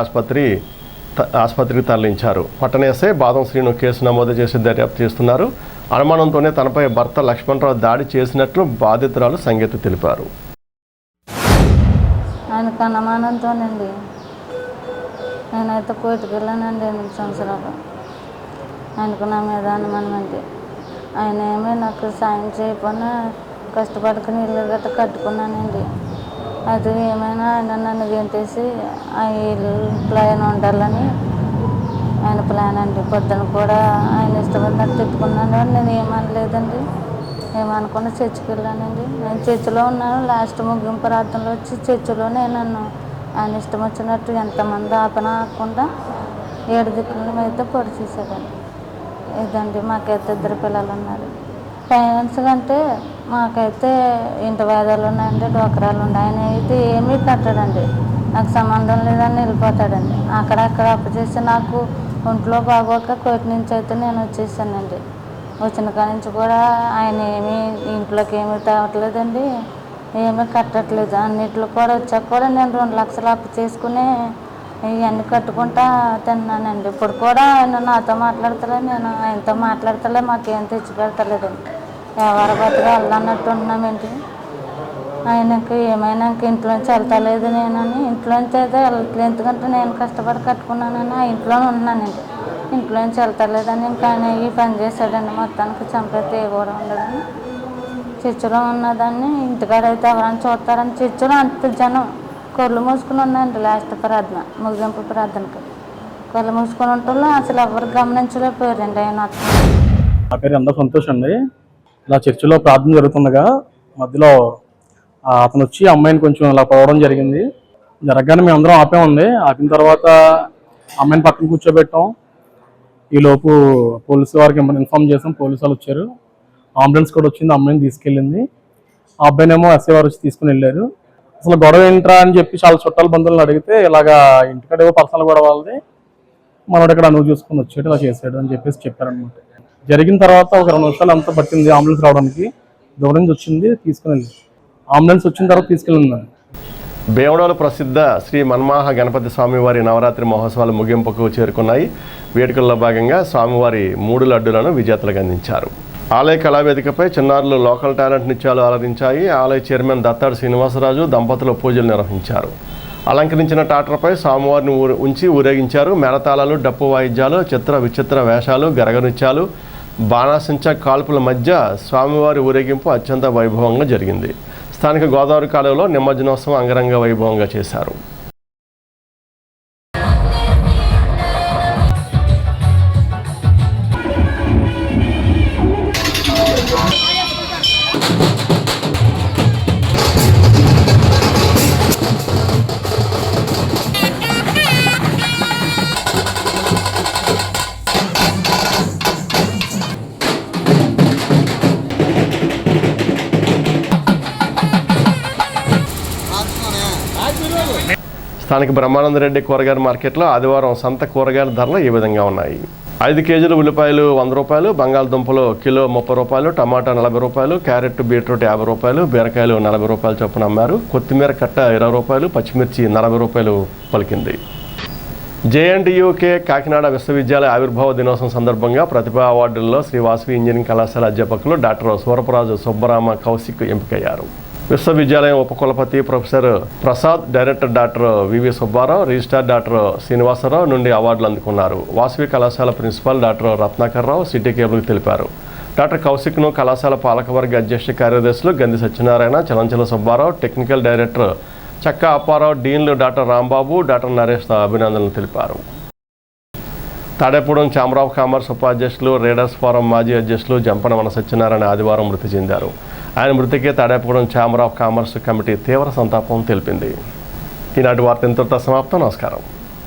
ఆసుపత్రికి తరలించారు. పట్టణ ఎస్ఐ బాదం శ్రీను కేసు నమోదు చేసి దర్యాప్తు చేస్తున్నారు. అనుమానంతోనే తనపై భర్త లక్ష్మణరావు దాడి చేసినట్లు బాధితురాలు సంగీత తెలిపారు. ఆయనకు అనుమానంతోనండి నేనైతే కోర్టుకు వెళ్ళానండి 8 సంవత్సరాలు. ఆయనకు నా మీద అనుమానం అండి. ఆయన ఏమీ నాకు సాయం చేయకపోయినా కష్టపడుకుని ఇల్లు గట్ట కట్టుకున్నానండి. అది ఏమైనా ఆయన నన్ను గెంటేసి ఆ ఇల్లు ప్లాన్ ఉండాలని ఆయన ప్లాన్ అండి. పొద్దున కూడా ఆయన ఇష్టపడినట్టు తిట్టుకున్నాను. నేను ఏమనలేదండి. ఏమనుకున్నా చర్చికి వెళ్ళానండి. నేను చర్చిలో ఉన్నాను. లాస్ట్ ముగింపు ప్రార్థనలో వచ్చి చర్చిలోనే నన్ను ఆయన ఇష్టం వచ్చినట్టు ఎంతమంది ఆపనకుండా 7 దిక్కులను అయితే పొడి చేశాడండి. ఇదండి మాకైతే 2 పిల్లలు ఉన్నారు. ఫైనాన్స్ కంటే మాకైతే ఇంటి వాయిదాలు ఉన్నాయండి, డోకరాలు ఉన్నాయి. ఆయన అయితే ఏమీ కట్టడండి. నాకు సంబంధం లేదని వెళ్ళిపోతాడండి. అక్కడక్కడ అప్పు చేసి నాకు ఒంట్లో బాగోక కోర్టు నుంచి అయితే నేను వచ్చేసానండి. వచ్చిన కాడి నుంచి కూడా ఆయన ఏమీ ఇంట్లోకి ఏమీ తేవట్లేదండి, ఏమీ కట్టట్లేదు. అన్నిట్లో కూడా వచ్చాక కూడా నేను 2 లక్షలు అప్పు చేసుకుని ఇవన్నీ కట్టుకుంటా తిన్నానండి. ఇప్పుడు కూడా ఆయన నాతో మాట్లాడతలే, నేను ఆయనతో మాట్లాడతలే, మాకేం తెచ్చి పెడతలేదండి. ఎవరి బతిగా వెళ్ళన్నట్టు ఉన్నామండి. ఆయనకి ఏమైనా ఇంట్లోంచి వెళ్తలేదు నేనని. ఇంట్లోంచి అయితే వెళ్ళట్లేదు, ఎందుకంటే నేను కష్టపడి కట్టుకున్నానని ఆ ఇంట్లోనే ఉన్నానండి. ఇంట్లోంచి వెళ్తలేదని ఇంకా ఆయన ఈ పని చేశాడండి. మొత్తానికి చంపేస్తే ఏ కూడా ఉండదని చర్చిలో ఉన్నదాన్ని ఇంటికాడైతే ఎవరైనా చూస్తారని చర్చిలో అంత జనం కళ్ళు మూసుకుని ఉన్నాయండి. లాస్ట్ ప్రార్థన ముగింపు ప్రార్థనకి కళ్ళు మూసుకొని ఉంటాళ్ళు అసలు ఎవరు గమనించలేకపోయారండి. ఆయన నా పేరు ఎంత సంతోష్ అండి. ఇలా చర్చిలో ప్రార్థన జరుగుతుండగా మధ్యలో అతను వచ్చి అమ్మాయిని కొంచెం ఇలా పోవడం జరిగింది. జరగగానే మేము అందరం ఆపామండి. ఆపిన తర్వాత అమ్మాయిని పక్కన కూర్చోబెట్టాం. ఈలోపు పోలీసు వారికి ఇన్ఫార్మ్ చేసాం. పోలీసు వాళ్ళు వచ్చారు, అంబులెన్స్ కూడా వచ్చింది, అమ్మాయిని తీసుకెళ్ళింది. ఆ అబ్బాయినేమో ఎస్ఐ వారు వచ్చి తీసుకుని వెళ్ళారు. అసలు గొడవ ఏంట్రా అని చెప్పి చాలా చుట్టాల బంధువులను అడిగితే ఇలాగా ఇంటికాడ ఏవో పర్సనల్ గొడవ వాళ్ళది, మనోడు ఇక్కడ అనువు చూసుకుని వచ్చాడు, ఇలా చేశాడు అని చెప్పేసి చెప్పారనమాట. జరిగిన తర్వాత ఒక 2 నిమిషాలు అంతా పట్టింది అంబులెన్స్ రావడానికి. దూరం నుంచి వచ్చింది, తీసుకుని వెళ్ళి అంబులెన్స్ వచ్చిన తర్వాత తీసుకెళ్ళిందండి. భీమడోలు ప్రసిద్ధ శ్రీ మన్మాహ గణపతి స్వామివారి నవరాత్రి మహోత్సవాలు ముగింపుకు చేరుకున్నాయి. వేడుకల్లో భాగంగా స్వామివారి 3 లడ్డులను విజేతలకు అందించారు. ఆలయ కళావేదికపై చిన్నారులు లోకల్ టాలెంట్ నృత్యాలు ఆలరించాయి. ఆలయ చైర్మన్ దత్తాడు శ్రీనివాసరాజు దంపతులు పూజలు నిర్వహించారు. అలంకరించిన టాటర్పై స్వామివారిని ఉంచి ఊరేగించారు. మేళతాళాలు, డప్పు వాయిద్యాలు, చిత్ర విచిత్ర వేషాలు, గరగ నృత్యాలు, బాణాసంచ కాల్పుల మధ్య స్వామివారి ఊరేగింపు అత్యంత వైభవంగా జరిగింది. స్థానిక గోదావరి కాలువలో నిమజ్జనోత్సవం అంగరంగ వైభవంగా చేశారు. స్థానిక బ్రహ్మానందరెడ్డి కూరగాయల మార్కెట్లో ఆదివారం సంత కూరగాయల ధరలు ఈ విధంగా ఉన్నాయి. 5 కేజీల ఉల్లిపాయలు 100 రూపాయలు, బంగాళదుంపలు కిలో 30 రూపాయలు, టమాటా 40 రూపాయలు, క్యారెట్ బీట్రూట్ 50 రూపాయలు, బీరకాయలు 40 రూపాయలు చొప్పున అమ్మారు. కొత్తిమీర కట్ట 20 రూపాయలు, పచ్చిమిర్చి 40 రూపాయలు పలికింది. JNTUK కాకినాడ విశ్వవిద్యాలయ ఆవిర్భావ దినోత్సవం సందర్భంగా ప్రతిభా అవార్డుల్లో శ్రీ వాసవి ఇంజనీరింగ్ కళాశాల అధ్యాపకులు డాక్టర్ సూరపరాజు సుబ్బరామ కౌశిక్ ఎంపికయ్యారు. విశ్వవిద్యాలయం ఉపకులపతి ప్రొఫెసర్ ప్రసాద్, డైరెక్టర్ డాక్టర్ వివి సుబ్బారావు, రిజిస్ట్రార్ డాక్టర్ శ్రీనివాసరావు నుండి అవార్డులు అందుకున్నారు. వాసవి కళాశాల ప్రిన్సిపాల్ డాక్టర్ రత్నాకర్రావు సిటీ కేబుల్కి తెలిపారు. డాక్టర్ కౌశిక్ను కళాశాల పాలకవర్గ అధ్యక్ష కార్యదర్శులు గంది సత్యనారాయణ, చలంచల సుబ్బారావు, టెక్నికల్ డైరెక్టర్ చక్క అప్పారావు, డీన్లు డాక్టర్ రాంబాబు, డాక్టర్ నరేష్ అభినందనలు తెలిపారు. తాడేపూడెం ఛాంబర్ ఆఫ్ కామర్స్ ఉపాధ్యక్షులు, రీడర్స్ ఫోరం మాజీ అధ్యక్షులు జంపన వన సత్యనారాయణ ఆదివారం మృతి చెందారు. ఆయన మృతికి Tadepudem chamber of commerce committee తీవ్ర సంతాపం తెలిపింది. ఈనాటి వార్త ఇంతటితో సమాప్తం. నమస్కారం.